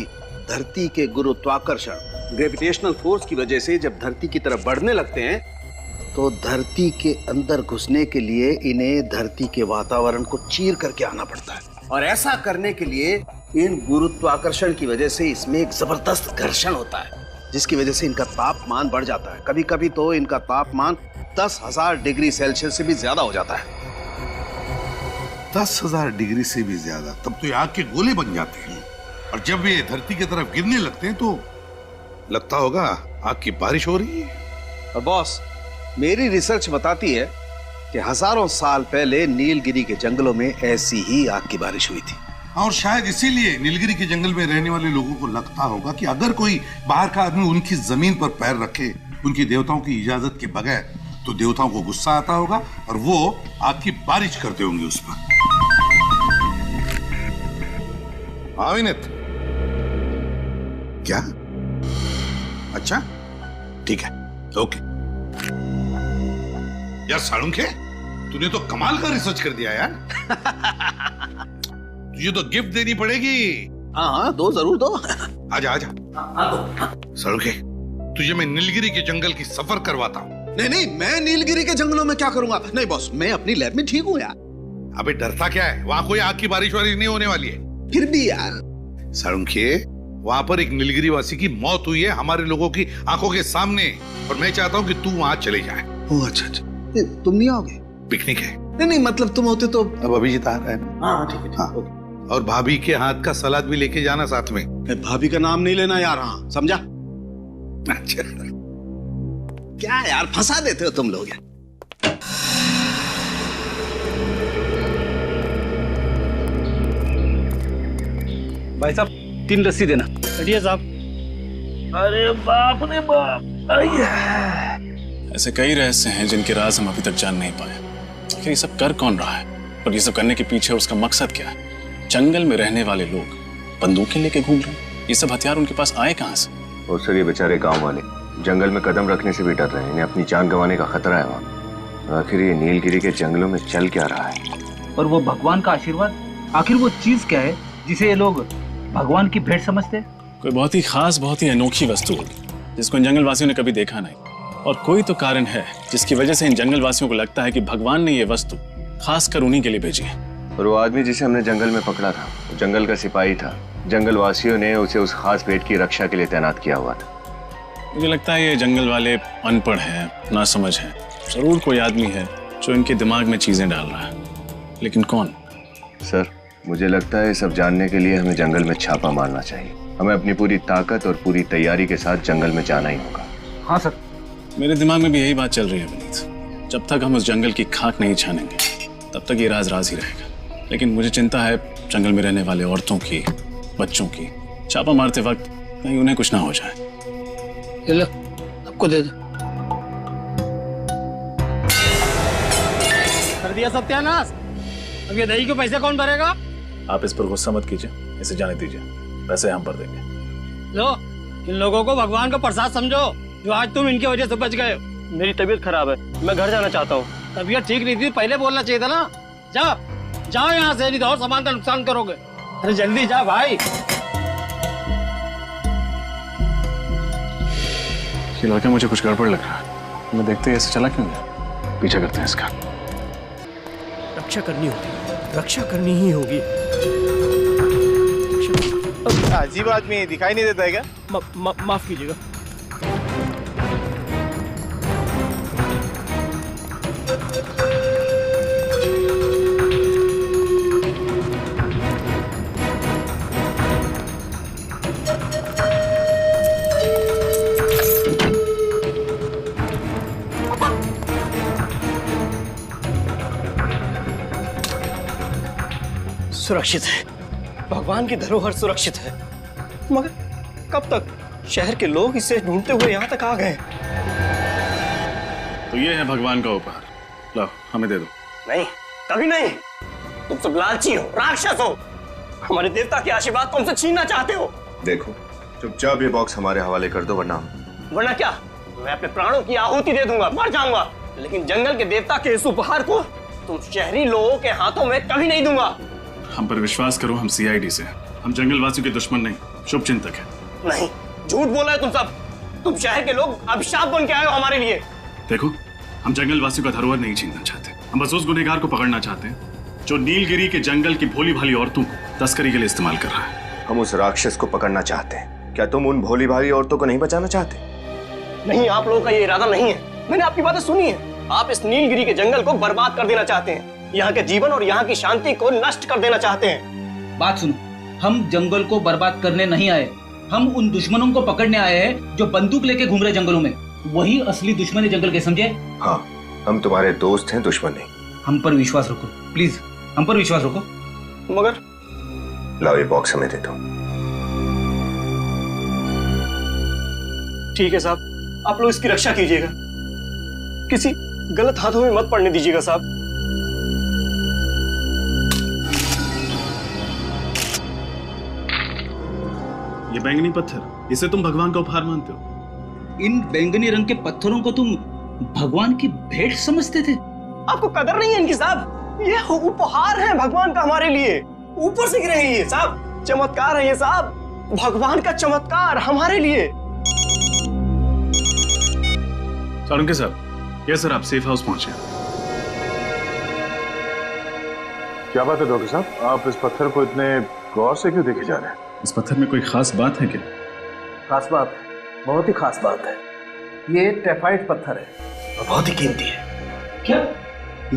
धरती के गुरुत्वाकर्षण, ग्रेविटेशनल फोर्स की वजह से जब धरती की तरफ बढ़ने लगते हैं तो धरती के अंदर घुसने के लिए इन्हें धरती के वातावरण को चीर करके आना पड़ता है। और ऐसा करने के लिए इन गुरुत्वाकर्षण की वजह से इसमें एक जबरदस्त घर्षण होता है, जिसकी वजह से इनका तापमान बढ़ जाता है। कभी कभी तो इनका तापमान 10,000 डिग्री सेल्सियस से भी ज्यादा हो जाता है। 10,000 डिग्री से भी ज्यादा? तब तो ये आग के गोले बन जाते हैं, और जब ये धरती की तरफ गिरने लगते हैं तो लगता होगा आग की बारिश हो रही है। और बॉस, मेरी रिसर्च बताती है कि हजारों साल पहले नीलगिरी के जंगलों में ऐसी ही आग की बारिश हुई थी। और शायद इसीलिए नीलगिरी के जंगल में रहने वाले लोगों को लगता होगा कि अगर कोई बाहर का आदमी उनकी जमीन पर पैर रखे उनकी देवताओं की इजाजत के बगैर, तो देवताओं को गुस्सा आता होगा और वो आग की बारिश करते होंगे उस पर। हाँ विनीत, क्या? अच्छा ठीक है, ओके। यार साळुंखे, तूने तो कमाल का रिसर्च कर दिया यार। तुझे तो गिफ्ट देनी पड़ेगी। हाँ दो, जरूर दो। आजा आजा। साळुंखे, तुझे मैं नीलगिरी के जंगल की सफर करवाता हूँ। नहीं नहीं, मैं नीलगिरी के जंगलों में क्या करूंगा? नहीं बॉस, मैं अपनी लैब में ठीक हूँ यार। अबे डरता क्या है? वहां कोई आग की बारिश वारिश नहीं होने वाली है। फिर भी यार साळुंखे, वहां पर एक नीलगिरी वासी की मौत हुई है हमारे लोगों की आंखों के सामने, और मैं चाहता हूँ कि तू वहां चले जाए। ओह अच्छा अच्छा, तुम नहीं आओगे? पिकनिक है। नहीं नहीं, मतलब तुम होते तो। अब अभिजीत आ रहा है ना? हाँ ठीक है, हाँ। और भाभी के हाथ का सलाद भी लेके जाना साथ में। भाभी का नाम नहीं लेना यार। हाँ समझा? अच्छा क्या यार, फंसा देते हो तुम लोग यार। भाई साहब 3 लस्सी देना। बढ़िया साहब। अरे बाप रे बाप, ऐसे कई रहस्य हैं जिनके राज हम अभी तक जान नहीं पाए। आखिर ये सब कर कौन रहा है, और ये सब करने के पीछे उसका मकसद क्या है? जंगल में रहने वाले लोग बंदूकें लेके घूम रहे हैं, ये सब हथियार उनके पास आए कहाँ से? और सर ये बेचारे गांव वाले जंगल में कदम रखने से भी डर रहे हैं, इन्हें अपनी जान गंवाने का खतरा है वहाँ। आखिर ये नीलगिरी के जंगलों में चल क्या रहा है? और वो भगवान का आशीर्वाद, आखिर वो चीज क्या है जिसे ये लोग भगवान की भेंट समझते हैं? कोई बहुत ही खास, बहुत ही अनोखी वस्तु होगी जिसको इन जंगलवासियों ने कभी देखा नहीं, और कोई तो कारण है जिसकी वजह से इन जंगलवासियों को लगता है कि भगवान ने ये वस्तु खासकर उन्हीं के लिए भेजी है। और वो आदमी जिसे हमने जंगल में पकड़ा था, वो जंगल का सिपाही था। जंगलवासियों ने उसे उस खास भेंट की रक्षा के लिए तैनात किया हुआ था। मुझे लगता है ये जंगल वाले अनपढ़ हैं, नासमझ हैं। जरूर कोई आदमी है जो इनके दिमाग में चीजें डाल रहा है, लेकिन कौन? सर मुझे लगता है सब जानने के लिए हमें जंगल में छापा मारना चाहिए। हमें अपनी पूरी ताकत और पूरी तैयारी के साथ जंगल में जाना ही होगा। हाँ सर। मेरे दिमाग में भी यही बात चल रही है विनीत। जब तक हम उस जंगल की खाक नहीं छानेंगे तब तक ये राज राज ही रहेगा। लेकिन मुझे चिंता है जंगल में रहने वाले औरतों की, बच्चों की। छापा मारते वक्त कहीं उन्हें कुछ ना हो जाए। लो, आपको दे दो। कर दिया सत्यानाश। अब ये दही के पैसे कौन भरेगा? आप इस पर गुस्सा मत कीजिए, इसे जाने दीजिए, पैसे हम भर देंगे। लो, इन लोगों को भगवान का प्रसाद समझो जो आज तुम इनकी वजह से बच गए हो। मेरी तबीयत खराब है, मैं घर जाना चाहता हूँ। तबीयत ठीक नहीं थी, पहले बोलना चाहिए था ना। जाओ जाओ यहाँ से, नहीं तो और सामान का नुकसान करोगे। अरे जल्दी जा भाई। ये लड़का मुझे कुछ गड़बड़ लग रहा है। मैं देखते ही ऐसे चला क्यों गया? पीछा करते हैं इसका। रक्षा करनी होगी, रक्षा करनी ही होगी। अजीब आदमी दिखाई नहीं देता है क्या? माफ कीजिएगा। सुरक्षित है, भगवान की धरोहर सुरक्षित है, मगर कब तक? शहर के लोग इसे ढूंढते हुए यहाँ तक आ गए। तो ये है भगवान का उपहार, लो हमें दे दो। नहीं, कभी नहीं। तुम सब लालची हो, राक्षस हो। हमारे देवता के आशीर्वाद तुमसे छीनना चाहते हो। देखो चुपचाप ये बॉक्स हमारे हवाले कर दो, वरना क्या? मैं अपने प्राणों की आहुति दे दूंगा, मर जाऊंगा, लेकिन जंगल के देवता के इस उपहार को तुम शहरी लोगों के हाथों में कभी नहीं दूंगा। हम पर विश्वास करो, हम सीआईडी से, हम जंगलवासियों के दुश्मन नहीं, शुभ चिंतक है। नहीं, झूठ बोला है तुम सब। तुम शहर के लोग अभिशाप बन के आए हो हमारे लिए। देखो, हम जंगलवासियों का धरोहर नहीं छीनना चाहते, हम बस उस गुनहगार को पकड़ना चाहते हैं जो नीलगिरी के जंगल की भोली भाली औरतों को तस्करी के लिए इस्तेमाल कर रहा है। हम उस राक्षस को पकड़ना चाहते हैं। क्या तुम उन भोली भाली औरतों को नहीं बचाना चाहते? नहीं, आप लोगों का ये इरादा नहीं है। मैंने आपकी बातें सुनी है। आप इस नीलगिरी के जंगल को बर्बाद कर देना चाहते हैं, यहाँ के जीवन और यहाँ की शांति को नष्ट कर देना चाहते हैं। बात सुनो, हम जंगल को बर्बाद करने नहीं आए, हम उन दुश्मनों को पकड़ने आए हैं जो बंदूक लेके घूम रहे जंगलों में। वही असली दुश्मन है जंगल के, समझे? हाँ, हम तुम्हारे दोस्त हैं, दुश्मन नहीं। हम पर विश्वास रखो प्लीज, हम पर विश्वास रखो। मगर लाओ ये बॉक्स हमें दे दो। ठीक है साहब, आप लोग इसकी रक्षा कीजिएगा, किसी गलत हाथों में मत पड़ने दीजिएगा साहब। बैंगनी पत्थर, इसे तुम भगवान का उपहार मानते हो? इन बैंगनी रंग के पत्थरों को तुम भगवान की भेंट समझते थे? आपको कदर नहीं है इनकी साहब। ये उपहार है भगवान का हमारे लिए। ऊपर से गिरे हैं ये साहब, चमत्कार है ये साहब, भगवान का चमत्कार हमारे लिए। सारंगे साहब, यस सर, आप सेफ हाउस पहुंचे। क्या बात है डॉक्टर साहब, आप इस पत्थर को इतने गौर से क्यों देखे जा रहे हैं? इस पत्थर में कोई खास बात है क्या? खास बात है, बहुत ही खास बात है। ये टेफाइट पत्थर है और बहुत ही कीमती है। क्या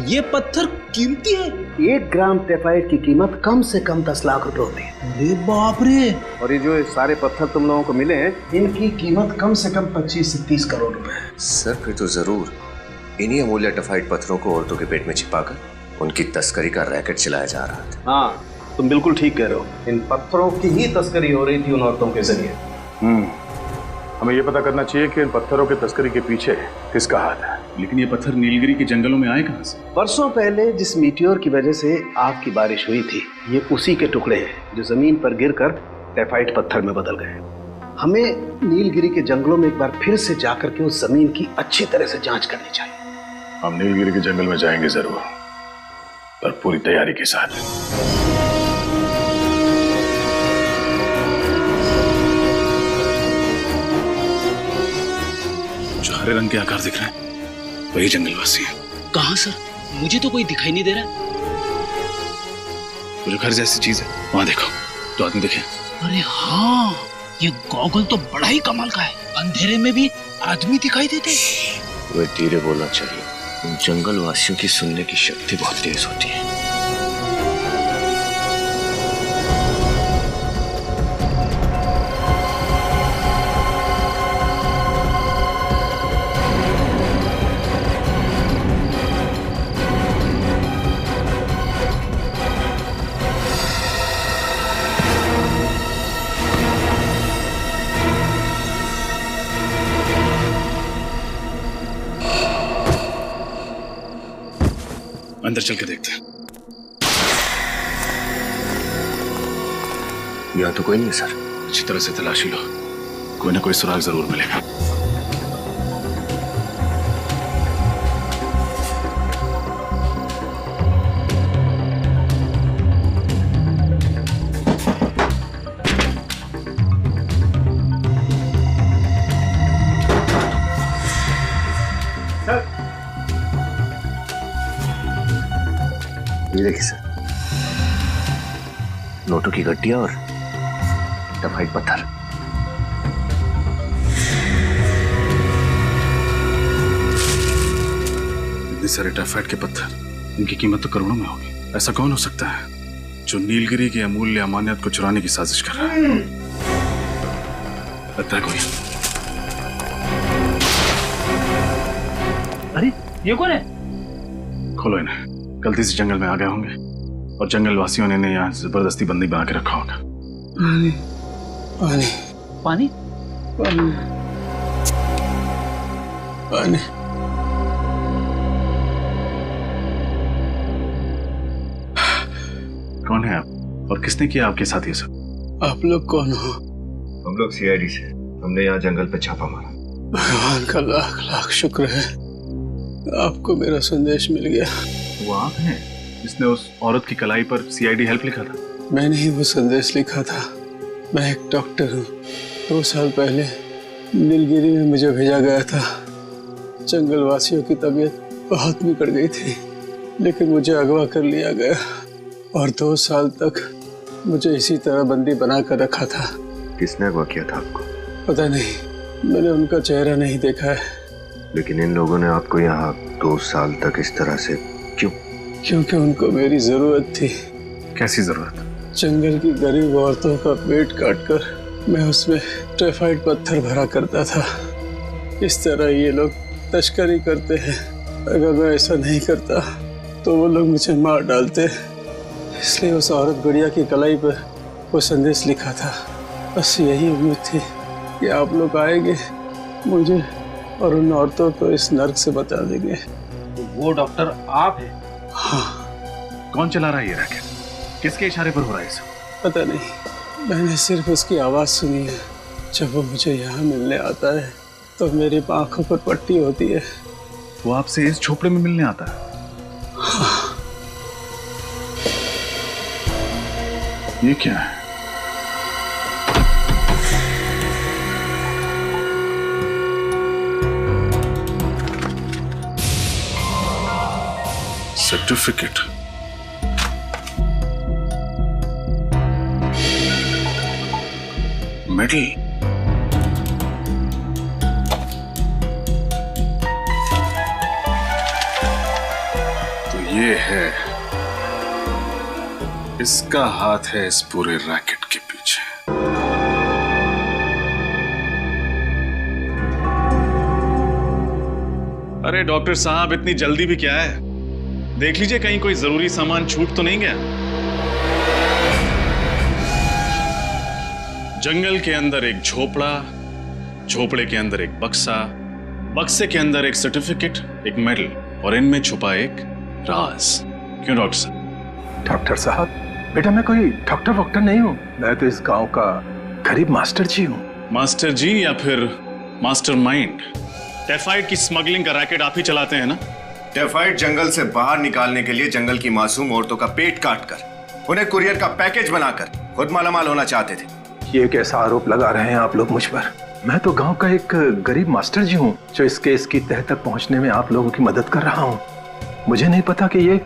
ये पत्थर कीमती है? 1 ग्राम टेफाइट की कीमत कम से कम 10 लाख रुपए होती है। अरे बाप रे! और ये जो सारे पत्थर तुम लोगों को मिले हैं, इनकी कीमत कम से कम 25 से 30 करोड़ रुपए है। सर फिर तो जरूर इन्हीं अमूल्य टेफाइट पत्थरों को औरतों के पेट में छिपाकर उनकी तस्करी का रैकेट चलाया जा रहा था। हाँ, तुम बिल्कुल ठीक कह रहे हो। इन पत्थरों की ही तस्करी हो रही थी उन औरतों के जरिए। हमें ये पता करना चाहिए कि इन पत्थरों के तस्करी के पीछे किसका हाथ है। लेकिन ये पत्थर नीलगिरी के जंगलों में आए कहां से? परसों पहले जिस मीटियोर की वजह से आग की बारिश हुई थी, ये उसी के टुकड़े हैं जो जमीन पर गिरकर टेफाइट पत्थर में बदल गए। हमें नीलगिरी के जंगलों में एक बार फिर से जाकर के उस जमीन की अच्छी तरह से जांच करनी चाहिए। हम नीलगिरी के जंगल में जाएंगे जरूर, पर पूरी तैयारी के साथ। जो हरे रंग के आकार दिख रहे हैं वही जंगलवासी हैं। कहाँ सर? मुझे तो कोई दिखाई नहीं दे रहा। वो जो घर जैसी चीज है वहां देखो, तो आदमी दिखे। अरे हाँ, ये गॉगल तो बड़ा ही कमाल का है, अंधेरे में भी आदमी दिखाई देते। वह धीरे बोलना चाहिए, उन जंगल वासियों की सुनने की शक्ति बहुत तेज होती है। अंदर चल के देखते हैं। यहाँ तो कोई नहीं है सर। अच्छी तरह से तलाशी लो, कोई ना कोई सुराग जरूर मिलेगा। ये देखिए सर, नोटों की गड्डियां और टेफाइट पत्थर। इतने सारे टेफाइट के पत्थर, इनकी कीमत तो करोड़ों में होगी। ऐसा कौन हो सकता है जो नीलगिरी की अमूल्य अमानियत को चुराने की साजिश कर रहा है? लगता है कोई। अरे ये कौन है? खोलो इन्हें, गलती से जंगल में आ गए होंगे और जंगल वासियों ने इन्हें यहाँ जबरदस्ती बंदी बना के रखा होगा। पानी पानी पानी पानी पानी। कौन है आप और किसने किया आपके साथ ये सब? आप लोग कौन हो? हम लोग सीआईडी से, हमने यहाँ जंगल पे छापा मारा। भगवान का लाख लाख शुक्र है, आपको मेरा संदेश मिल गया। वो आप हैं जिसने उस औरत की कलाई पर सीआईडी हेल्प लिखा था? मैंने ही वो संदेश लिखा था। मैं एक डॉक्टर हूँ। 2 साल पहले नीलगिरी में मुझे भेजा गया था। जंगल वासियों की तबीयत बहुत बिगड़ गई थी, लेकिन मुझे अगवा कर लिया गया और 2 साल तक मुझे इसी तरह बंदी बना कर रखा था। किसने अगवा किया था आपको? पता नहीं, मैंने उनका चेहरा नहीं देखा है। लेकिन इन लोगों ने आपको यहाँ 2 साल तक इस तरह से क्यों? क्योंकि उनको मेरी जरूरत थी। कैसी जरूरत? जंगल की गरीब औरतों का पेट काटकर मैं उसमें टेफाइट पत्थर भरा करता था। इस तरह ये लोग तस्करी करते हैं। अगर मैं ऐसा नहीं करता तो वो लोग मुझे मार डालते। इसलिए उस औरत गुड़िया की कलाई पर वो संदेश लिखा था। बस यही उम्मीद थी कि आप लोग आएंगे, मुझे और उन औरतों को इस नर्क से बचा देंगे। वो डॉक्टर आप हैं? हाँ। कौन चला रहा है ये रैकेट? किसके इशारे पर हो रहा है सब? पता नहीं, मैंने सिर्फ उसकी आवाज़ सुनी है। जब वो मुझे यहाँ मिलने आता है तो मेरी आंखों पर पट्टी होती है। वो आपसे इस झोपड़े में मिलने आता है? हाँ। ये क्या है? सर्टिफिकेट। मेडल। तो ये है, इसका हाथ है इस पूरे रैकेट के पीछे। अरे डॉक्टर साहब, इतनी जल्दी भी क्या है? देख लीजिए कहीं कोई जरूरी सामान छूट तो नहीं गया। जंगल के अंदर एक झोपड़ा, झोपड़े के अंदर एक बक्सा, बक्से के अंदर एक सर्टिफिकेट, एक मेडल, और इनमें छुपा एक राज। क्यों डॉक्टर साहब? डॉक्टर साहब, बेटा मैं कोई डॉक्टर वॉक्टर नहीं हूँ। मैं तो इस गांव का गरीब मास्टर जी हूँ। मास्टर जी या फिर मास्टर माइंड? टेफाइड की स्मगलिंग का रैकेट आप ही चलाते हैं ना? टेफाइड जंगल से बाहर निकालने के लिए जंगल की मासूम औरतों का पेट काटकर उन्हें कुरियर का पैकेज बनाकर खुद मालामाल होना चाहते थे। ये कैसा आरोप लगा रहे हैं आप लोग मुझ पर? मैं तो गांव का एक गरीब मास्टर जी हूँ जो इस केस की तह तक पहुंचने में आप लोगों की मदद कर रहा हूँ। मुझे नहीं पता कि ये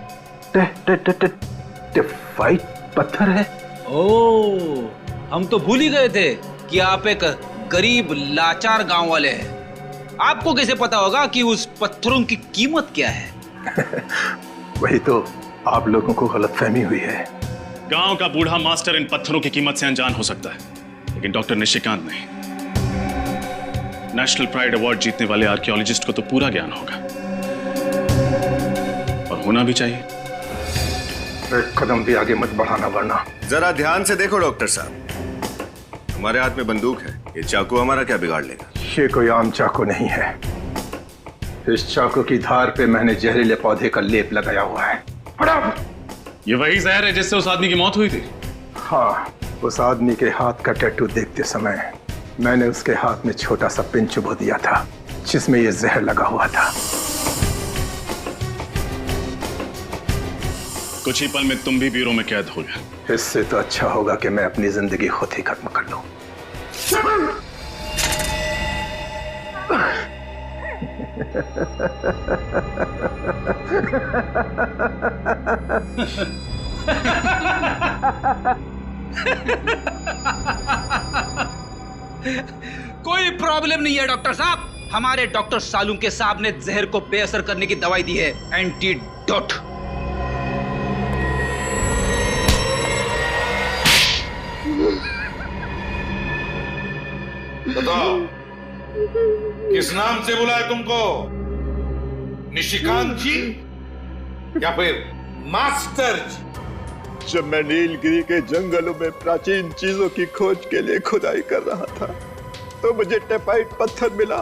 टेफाइड पत्थर है। ओह, हम तो भूल ही गए थे कि आप एक गरीब लाचार गांव वाले हैं। आपको कैसे पता होगा कि उस पत्थरों की कीमत क्या है? वही तो आप लोगों को गलतफहमी हुई है। गांव का बूढ़ा मास्टर इन पत्थरों की कीमत से अनजान हो सकता है, लेकिन डॉक्टर निशिकांत नहीं। नेशनल प्राइड अवार्ड जीतने वाले आर्कियोलॉजिस्ट को तो पूरा ज्ञान होगा, और होना भी चाहिए। एक कदम भी आगे मत बढ़ाना वरना। जरा ध्यान से देखो डॉक्टर साहब, हमारे हाथ में बंदूक है, ये चाकू हमारा क्या बिगाड़ लेगा? ये कोई आम चाकू नहीं है। इस चाकू की धार पे मैंने जहरीले पौधे का लेप लगाया हुआ है। ये वही जहर है जिससे उस आदमी की मौत हुई थी? हाँ, उस आदमी के हाथ का टैटू देखते समय मैंने उसके हाथ में छोटा सा पिन चुभो दिया था जिसमें ये जहर लगा हुआ था। कुछ ही पल में तुम भी ब्यूरो में कैद हो गए। इससे तो अच्छा होगा कि मैं अपनी जिंदगी खुद ही खत्म कर लूं। कोई प्रॉब्लम नहीं है डॉक्टर साहब। हमारे डॉक्टर सालुंके साहब ने जहर को बेअसर करने की दवाई दी है, एंटीडोट। बताओ, किस नाम से बुलाए तुमको? निशिकांत जी या फिर मास्टर जी? जब मैं नीलगिरी के जंगलों में प्राचीन चीजों की खोज के लिए खुदाई कर रहा था तो मुझे टेफाइड पत्थर मिला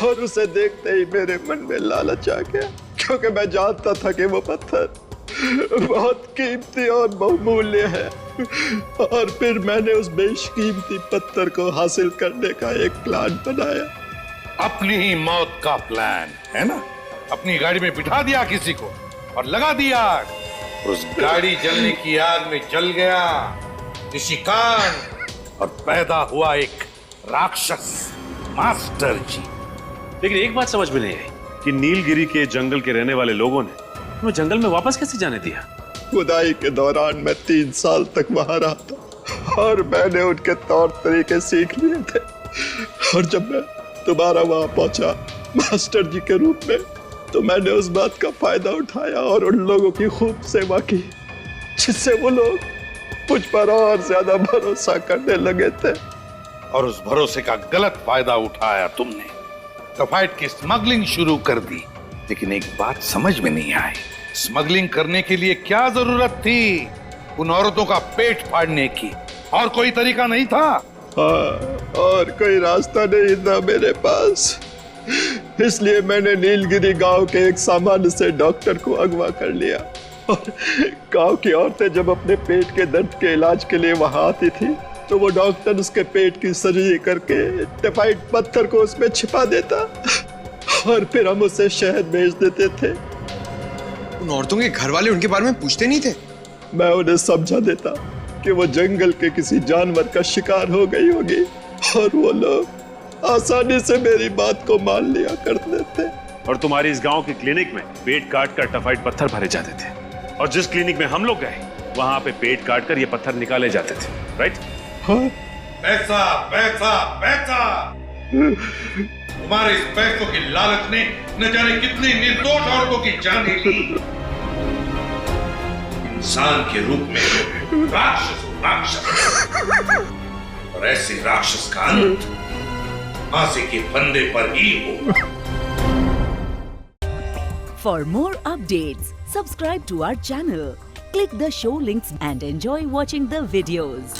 और उसे देखते ही मेरे मन में लालच आ गया, क्योंकि मैं जानता था कि वो पत्थर बहुत कीमती और बहुमूल्य है। और फिर मैंने उस बेशकीमती पत्थर को हासिल करने का एक प्लान बनाया। अपनी ही मौत का प्लान है ना? अपनी गाड़ी में बिठा दिया किसी को और लगा दिया आग। उस गाड़ी जलने की आग में जल गया निशिकांत और पैदा हुआ एक राक्षस मास्टर जी। लेकिन एक बात समझ में नहीं आई कि नीलगिरी के जंगल के रहने वाले लोगों ने तुम्हें जंगल में वापस कैसे जाने दिया? खुदाई के दौरान मैं 3 साल तक वहां रहा था और मैंने उनके तौर तरीके सीख लिए थे। और जब मैं दोबारा वहां पहुंचा मास्टर जी के रूप में तो मैंने उस बात का फायदा उठाया और उन लोगों की खूब सेवा की, जिससे वो लोग मुझ पर और ज्यादा भरोसा करने लगे थे। और उस भरोसे का गलत फायदा उठाया तुमने, टेफाइड की स्मगलिंग शुरू कर दी। लेकिन एक बात समझ में नहीं आई, स्मगलिंग करने के लिए क्या जरूरत थी उन औरतों का पेट फाड़ने की? और कोई तरीका नहीं था? हाँ, और कोई रास्ता नहीं था मेरे पास। इसलिए मैंने नीलगिरी गांव के एक सामान्य से डॉक्टर को अगवा कर लिया और गांव की औरतें जब अपने पेट के दर्द के इलाज के लिए वहां आती थी तो वो डॉक्टर उसके पेट की सर्जरी करके टाइफाइड पत्थर को उसमें छिपा देता और फिर हम उसे शहर भेज देते थे। उन औरतों के घर वाले उनके बारे में पूछते नहीं थे? मैं उन्हें समझा देता कि वो जंगल के किसी जानवर का शिकार हो गई होगी और वो लोग आसानी से मेरी बात को मान लिया करते थे। और तुम्हारी इस गांव के क्लिनिक में पेट काट कर टाइफाइड पत्थर भरे जाते थे, और जिस क्लिनिक में हम लोग गए वहां पे पेट काट कर ये पत्थर निकाले जाते थे, राइट? हाँ? पैसा पैसा पैसा, तुम्हारे इस पैसों की लालच ने न जाने कितनी निर्दोष औरतों की जान ली। इंसान के रूप में राक्षस, और ऐसे राक्षस का अंत फांसी के फंदे पर ही हो। For more updates, subscribe to our channel, click the show links and enjoy watching the videos.